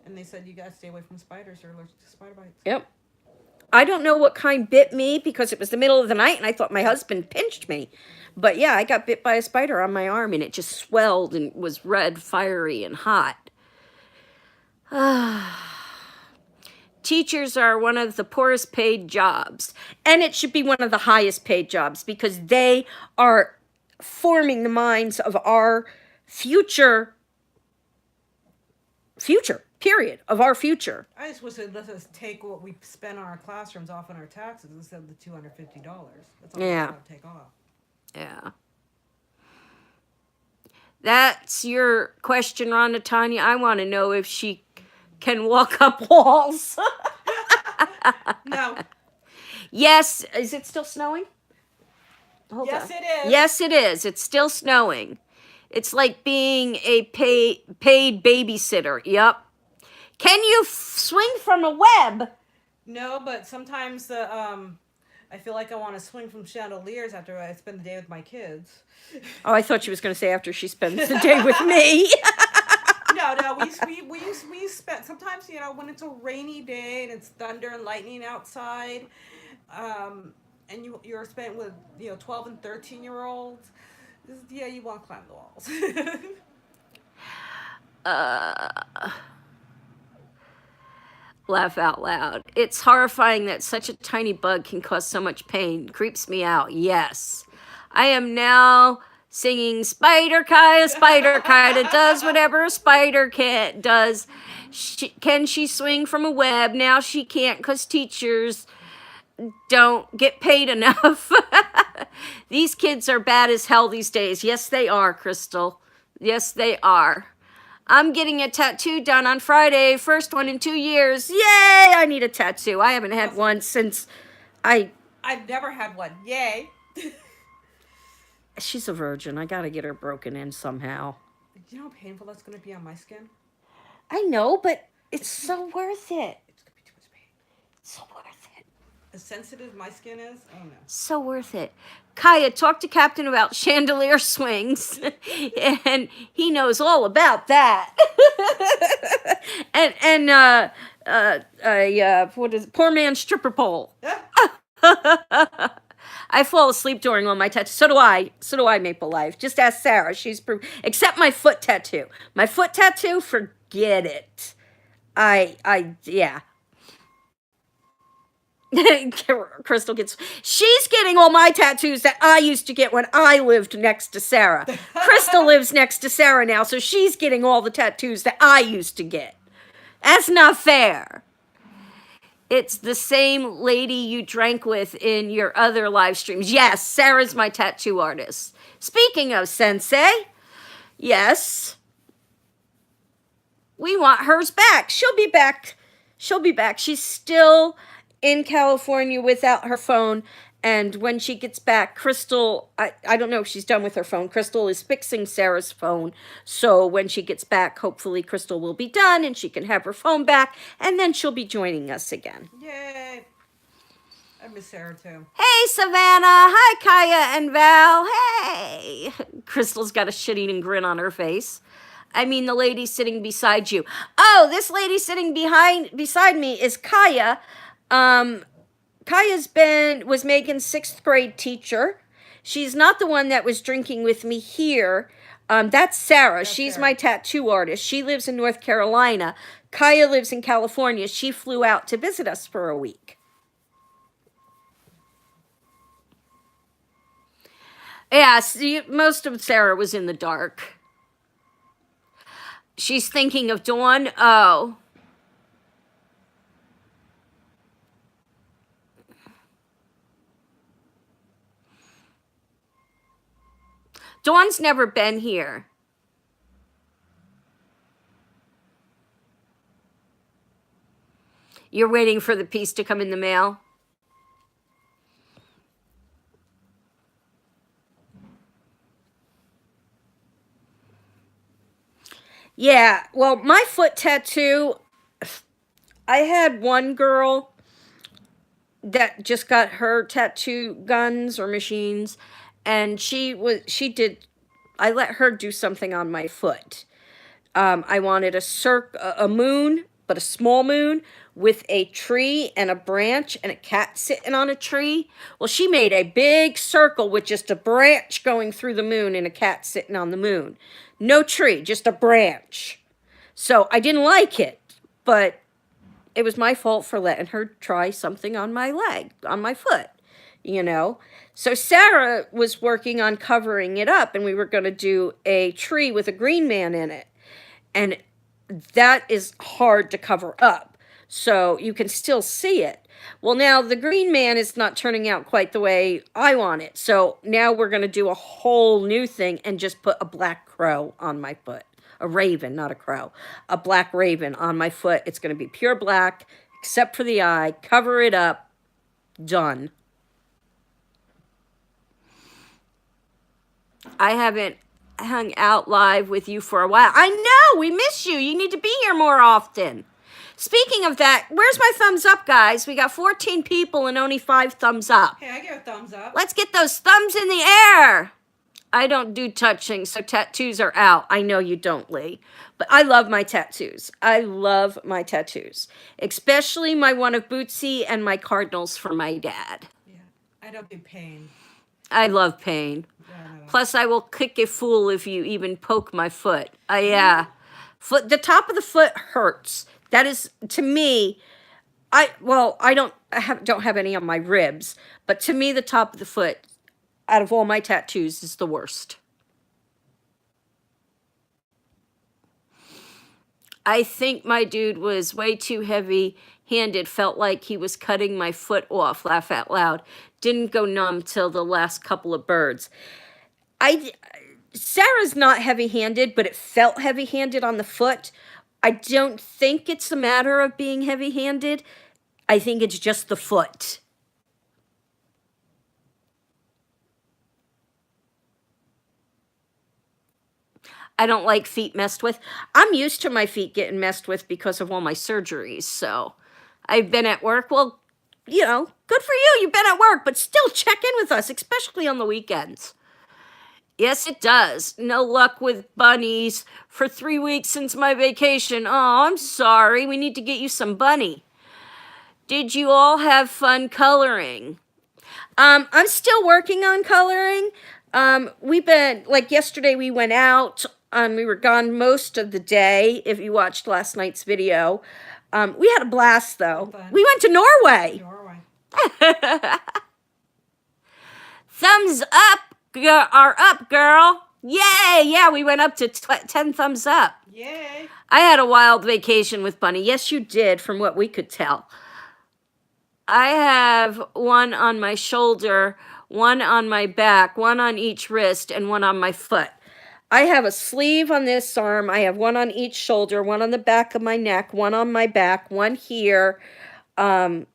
and they said, you gotta stay away from spiders. They're allergic to spider bites. Yep. I don't know what kind bit me, because it was the middle of the night and I thought my husband pinched me. But yeah, I got bit by a spider on my arm, and it just swelled and was red, fiery, and hot. Teachers are one of the poorest paid jobs, and it should be one of the highest paid jobs, because they are forming the minds of our future, period, of our future. I just wish they'd let us take what we spend on our classrooms off on our taxes instead of the $250. That's all we have to take off. Yeah. That's your question, Rhonda Tanya. I want to know if she can walk up walls. No. Yes. Is it still snowing? Hold Yes, on. it is. Yes, it is. It's still snowing. It's like being a paid babysitter. Yep. Can you swing from a web? No, but sometimes I feel like I want to swing from chandeliers after I spend the day with my kids. Oh, I thought she was going to say after she spends the day with me. No, we spend sometimes, when it's a rainy day and it's thunder and lightning outside, and you're spent with 12 and 13-year-olds. Yeah, you want to climb the walls. Laugh out loud. It's horrifying that such a tiny bug can cause so much pain. Creeps me out. Yes. I am now singing Spider Kaya does whatever a spider can does. Can she swing from a web? Now she can't because teachers don't get paid enough. These kids are bad as hell these days. Yes, they are, Crystal. Yes, they are. I'm getting a tattoo done on Friday. First one in 2 years. Yay! I need a tattoo. I haven't had one since I've never had one. Yay. She's a virgin. I gotta get her broken in somehow. Do you know how painful that's going to be on my skin? I know, but it's so worth it. It's going to be too much pain. So worth it. As sensitive my skin is, oh no. So worth it. Kaya, talk to Captain about chandelier swings. And he knows all about that. What is it? Poor man's stripper pole. I fall asleep during all my tattoos. So do I, Maple Life. Just ask Sarah. She's except my foot tattoo. My foot tattoo, forget it. Yeah. Crystal she's getting all my tattoos that I used to get when I lived next to Sarah. Crystal lives next to Sarah now, so she's getting all the tattoos that I used to get. That's not fair. It's the same lady you drank with in your other live streams. Yes, Sarah's my tattoo artist. Speaking of Sensei, yes, we want hers back. She'll be back. She's still in California without her phone, and when she gets back, Crystal, I don't know if she's done with her phone. Crystal is fixing Sarah's phone, so when she gets back, hopefully Crystal will be done and she can have her phone back, and then she'll be joining us again. Yay! I miss Sarah too. Hey, Savannah! Hi, Kaya and Val! Hey! Crystal's got a shit-eating grin on her face. I mean, the lady sitting beside you. Oh, this lady sitting beside me is Kaya. Kaya's was Megan's 6th grade teacher. She's not the one that was drinking with me here. That's Sarah. She's my tattoo artist. She lives in North Carolina. Kaya lives in California. She flew out to visit us for a week. Yeah, see, most of Sarah was in the dark. She's thinking of Dawn. Oh. Dawn's never been here. You're waiting for the piece to come in the mail? Yeah, well, my foot tattoo, I had one girl that just got her tattoo guns or machines, and I let her do something on my foot. I wanted a moon, but a small moon with a tree and a branch and a cat sitting on a tree. Well, she made a big circle with just a branch going through the moon and a cat sitting on the moon. No tree, just a branch. So I didn't like it, but it was my fault for letting her try something on my leg, on my foot, you know. So Sarah was working on covering it up, and we were going to do a tree with a green man in it. And that is hard to cover up, so you can still see it. Well, now the green man is not turning out quite the way I want it. So now we're going to do a whole new thing and just put a black crow on my foot. A raven, not a crow. A black raven on my foot. It's going to be pure black, except for the eye. Cover it up. Done. I haven't hung out live with you for a while. I know, we miss you. You need to be here more often. Speaking of that, where's my thumbs up, guys? We got 14 people and only 5 thumbs up. Hey, I give a thumbs up. Let's get those thumbs in the air. I don't do touching, so tattoos are out. I know you don't, Lee. But I love my tattoos. I love my tattoos. Especially my one of Bootsy and my cardinals for my dad. Yeah, I don't do pain. I love pain. Yeah, Plus, I will kick a fool if you even poke my foot. The top of the foot hurts. That is, to me, I don't have any on my ribs, but to me, the top of the foot, out of all my tattoos, is the worst. I think my dude was way too heavy handed, felt like he was cutting my foot off, laugh out loud. Didn't go numb till the last couple of birds. I Sarah's not heavy handed, but it felt heavy handed on the foot. I don't think it's a matter of being heavy handed. I think it's just the foot. I don't like feet messed with. I'm used to my feet getting messed with because of all my surgeries. So I've been at work. Well, good for you. You've been at work, but still check in with us, especially on the weekends. Yes, it does. No luck with bunnies for 3 weeks since my vacation. Oh, I'm sorry. We need to get you some bunny. Did you all have fun coloring? I'm still working on coloring. We've been, like yesterday we went out. We were gone most of the day, if you watched last night's video. We had a blast, though. Fun. We went to Norway. Norway. Thumbs up are up, girl. Yay! Yeah, we went up to 10 thumbs up. Yay. I had a wild vacation with Bunny. Yes, you did, from what we could tell. I have one on my shoulder, one on my back, one on each wrist, and one on my foot. I have a sleeve on this arm. I have one on each shoulder, one on the back of my neck, one on my back, one here, one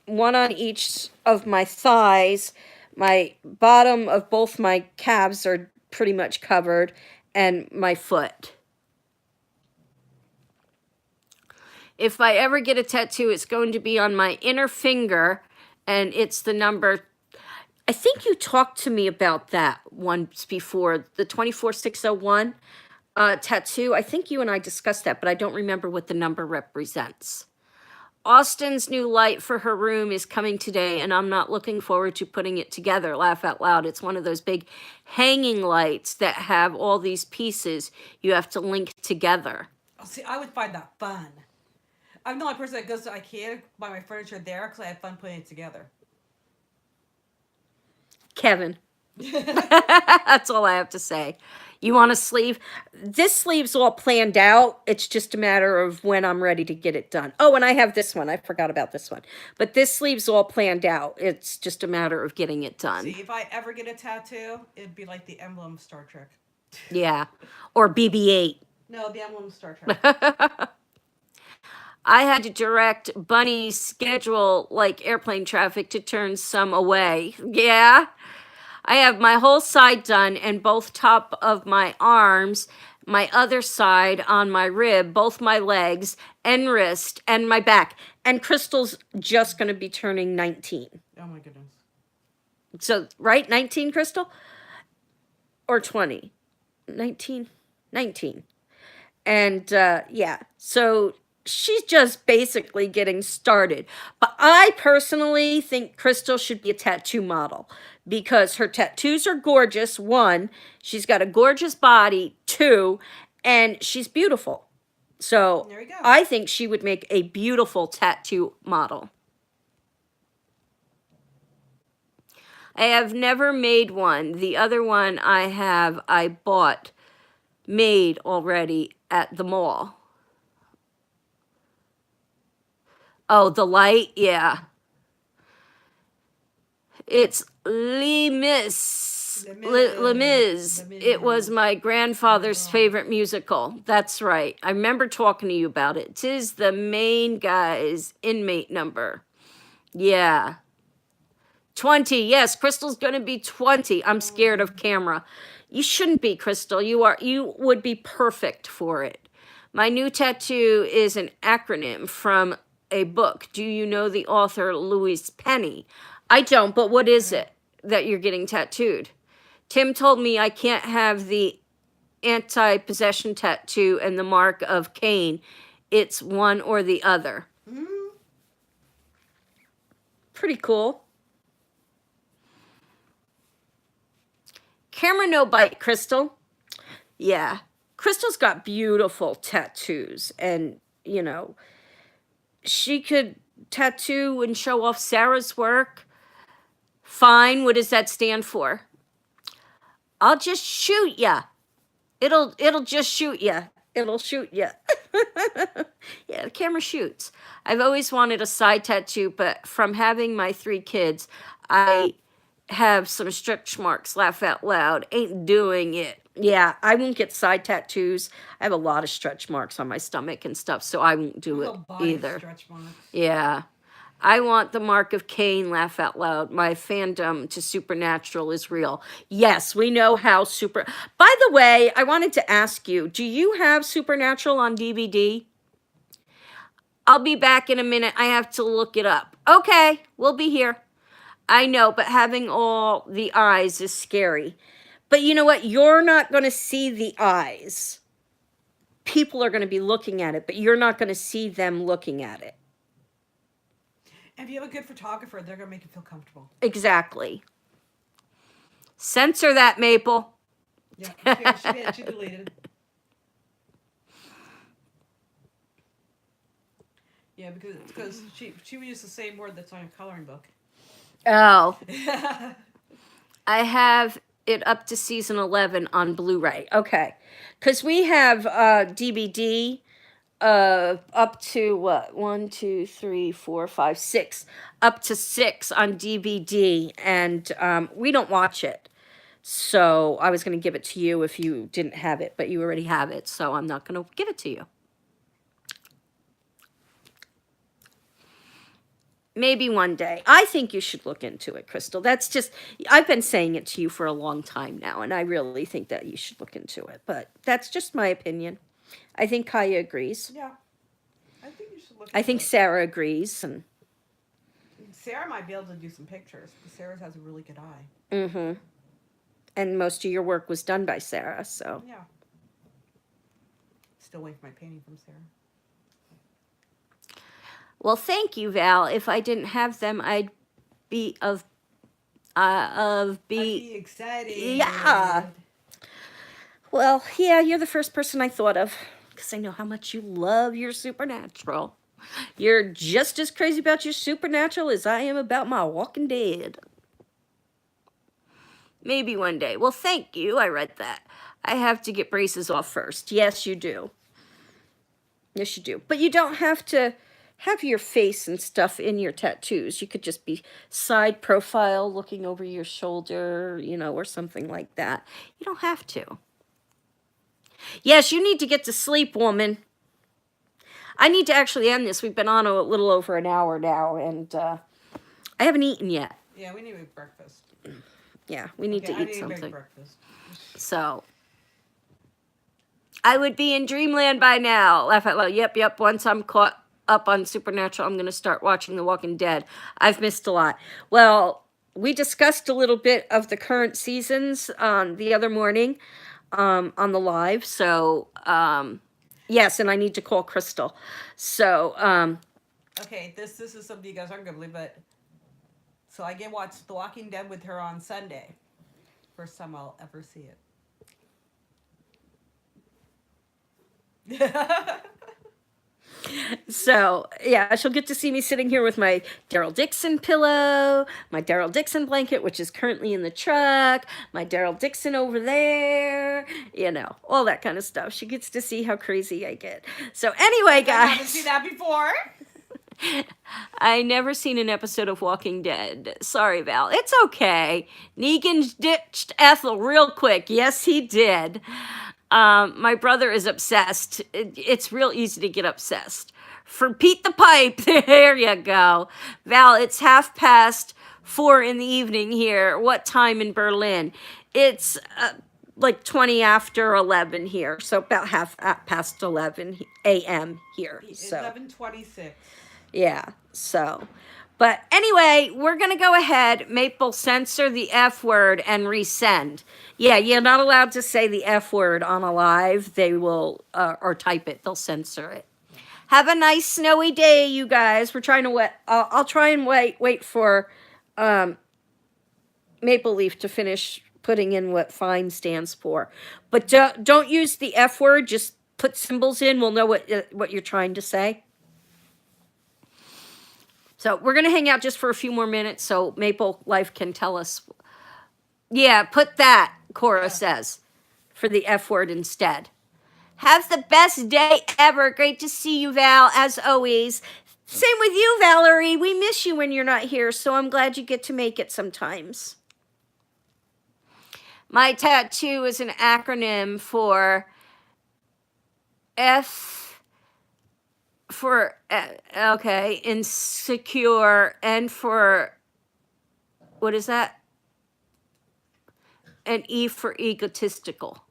on each of my thighs. My bottom of both my calves are pretty much covered, and my foot. If I ever get a tattoo, it's going to be on my inner finger, and it's the number. I think you talked to me about that once before, the 24601 tattoo. I think you and I discussed that, but I don't remember what the number represents. Austin's new light for her room is coming today, and I'm not looking forward to putting it together. Laugh out loud. It's one of those big hanging lights that have all these pieces you have to link together. Oh, see, I would find that fun. I'm the only person that goes to IKEA to buy my furniture there because I have fun putting it together. Kevin. That's all I have to say. You want a sleeve? This sleeve's all planned out. It's just a matter of when I'm ready to get it done. Oh, and I have this one. I forgot about this one. But this sleeve's all planned out. It's just a matter of getting it done. See, if I ever get a tattoo, it'd be like the emblem of Star Trek. Yeah. Or BB-8. No, the emblem of Star Trek. I had to direct Bunny's schedule like airplane traffic to turn some away. Yeah. I have my whole side done and both top of my arms, my other side on my rib, both my legs and wrist and my back. And Crystal's just going to be turning 19. Oh my goodness. So, right? 19, Crystal? Or 20? 19? 19. And, yeah. So she's just basically getting started. But I personally think Crystal should be a tattoo model because her tattoos are gorgeous. 1, she's got a gorgeous body. 2, and she's beautiful. So there you go. I think she would make a beautiful tattoo model. I have never made one. The other one I bought made already at the mall. Oh, the light? Yeah. It's Les Mis. Les Mis. It was my grandfather's favorite musical. That's right. I remember talking to you about it. 'Tis the main guy's inmate number. Yeah. 20. Yes, Crystal's going to be 20. I'm scared of camera. You shouldn't be, Crystal. You would be perfect for it. My new tattoo is an acronym from a book. Do you know the author Louise Penny? I don't, but what is it that you're getting tattooed? Tim told me I can't have the anti-possession tattoo and the mark of Cain. It's one or the other. Pretty cool. Camera no bite, Crystal. Yeah. Crystal's got beautiful tattoos, and, you know, she could tattoo and show off Sarah's work. Fine. What does that stand for? I'll just shoot ya. It'll just shoot ya. It'll shoot ya. Yeah, the camera shoots. I've always wanted a side tattoo, but from having my 3 kids, I have some stretch marks, laugh out loud. Ain't doing it. Yeah, I won't get side tattoos. I have a lot of stretch marks on my stomach and stuff, so I won't do My it whole body either. stretch marks. Yeah. I want the mark of Cain, laugh out loud. My fandom to Supernatural is real. Yes, we know how super. By the way, I wanted to ask you, do you have Supernatural on DVD? I'll be back in a minute. I have to look it up. Okay, we'll be here. I know, but having all the eyes is scary. But you know what? You're not going to see the eyes. People are going to be looking at it, but you're not going to see them looking at it. And if you have a good photographer, they're going to make you feel comfortable. Exactly. Censor that, Maple. Yeah, she deleted. Yeah, because she would use the same word that's on your coloring book. Oh. I have it up to season 11 on Blu-ray. Okay. Because we have DVD up to what? 1, 2, 3, 4, 5, 6. Up to 6 on DVD. And we don't watch it. So I was going to give it to you if you didn't have it, but you already have it. So I'm not going to give it to you. Maybe one day. I think you should look into it, Crystal. That's just, I've been saying it to you for a long time now, and I really think that you should look into it. But that's just my opinion. I think Kaya agrees. Yeah. I think you should look I into think it. Sarah agrees. And Sarah might be able to do some pictures. Sarah has a really good eye. mm-hmm. And most of your work was done by Sarah, so. Yeah. Still waiting for my painting from Sarah. Well, thank you, Val. If I didn't have them, I'd be I'd be excited. Yeah. Well, yeah, you're the first person I thought of because I know how much you love your Supernatural. You're just as crazy about your Supernatural as I am about my Walking Dead. Maybe one day. Well, thank you. I read that. I have to get braces off first. Yes, you do. Yes, you do. But you don't have to have your face and stuff in your tattoos. You could just be side profile looking over your shoulder, you know, or something like that. You don't have to. Yes, you need to get to sleep, woman. I need to actually end this. We've been on a little over an hour now, and I haven't eaten yet. Yeah, we need to make breakfast. Yeah, we need to I eat need something. to make breakfast. So, I would be in dreamland by now. Laugh out loud. Yep. Once I'm caught up on Supernatural, I'm going to start watching The Walking Dead. I've missed a lot. Well, we discussed a little bit of the current seasons the other morning on the live. So, yes, and I need to call Crystal. So, Okay, this is something you guys aren't going to believe, but... So I get to watch The Walking Dead with her on Sunday. First time I'll ever see it. So, yeah, she'll get to see me sitting here with my Daryl Dixon pillow, my Daryl Dixon blanket, which is currently in the truck, my Daryl Dixon over there, you know, all that kind of stuff. She gets to see how crazy I get. So, anyway, guys. I haven't seen that before. I never seen an episode of Walking Dead. Sorry, Val. It's okay. Negan ditched Ethel real quick. Yes, he did. My brother is obsessed. It's real easy to get obsessed. For Pete the Pipe, there you go. Val, it's 4:30 in the evening here. What time in Berlin? It's like 20 after 11 here. So about past 11 a.m. here. So 11:26. yeah, so. But anyway, we're going to go ahead, Maple, censor the F word and resend. Yeah, you're not allowed to say the F word on a live. They will, or type it. They'll censor it. Have a nice snowy day, you guys. We're trying to wait. I'll try and wait for Maple Leaf to finish putting in what fine stands for. But don't use the F word. Just put symbols in. We'll know what you're trying to say. So we're going to hang out just for a few more minutes so Maple Life can tell us. Yeah, put that, Cora says, for the F word instead. Have the best day ever. Great to see you, Val, as always. Same with you, Valerie. We miss you when you're not here, so I'm glad you get to make it sometimes. My tattoo is an acronym for insecure, and for, what is that? And E for egotistical.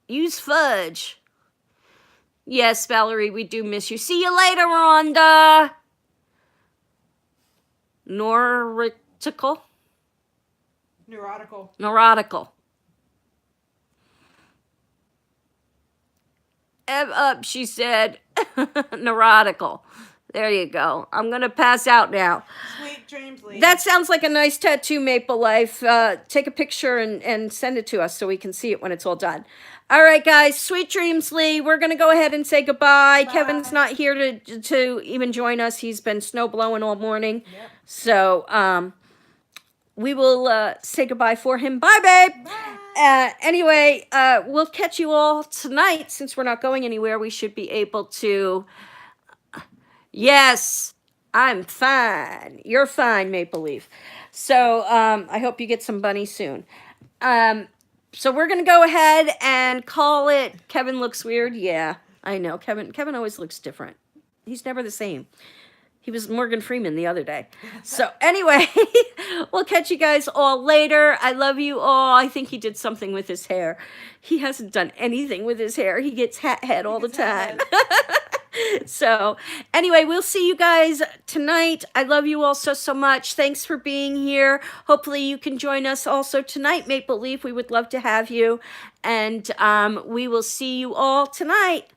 Use fudge. Yes, Valerie, we do miss you. See you later, Rhonda. Neurotical. Neurotical. Ev up, she said. Neurotical. There you go. I'm going to pass out now. Sweet dreams, Lee. That sounds like a nice tattoo, Maple Life. Take a picture and send it to us so we can see it when it's all done. All right, guys. Sweet dreams, Lee. We're going to go ahead and say goodbye. Bye. Kevin's not here to even join us. He's been snow blowing all morning. Yep. So we will say goodbye for him. Bye, babe. Bye. Anyway, we'll catch you all tonight. Since we're not going anywhere, we should be able to... Yes, I'm fine. You're fine, Maple Leaf. So I hope you get some bunny soon. So we're going to go ahead and call it. Kevin looks weird. Yeah, I know. Kevin always looks different. He's never the same. He was Morgan Freeman the other day. So anyway, we'll catch you guys all later. I love you all. I think he did something with his hair. He hasn't done anything with his hair. He gets hat head all the time. So anyway, we'll see you guys tonight. I love you all so much. Thanks for being here. Hopefully you can join us also tonight, Maple Leaf. We would love to have you. And we will see you all tonight.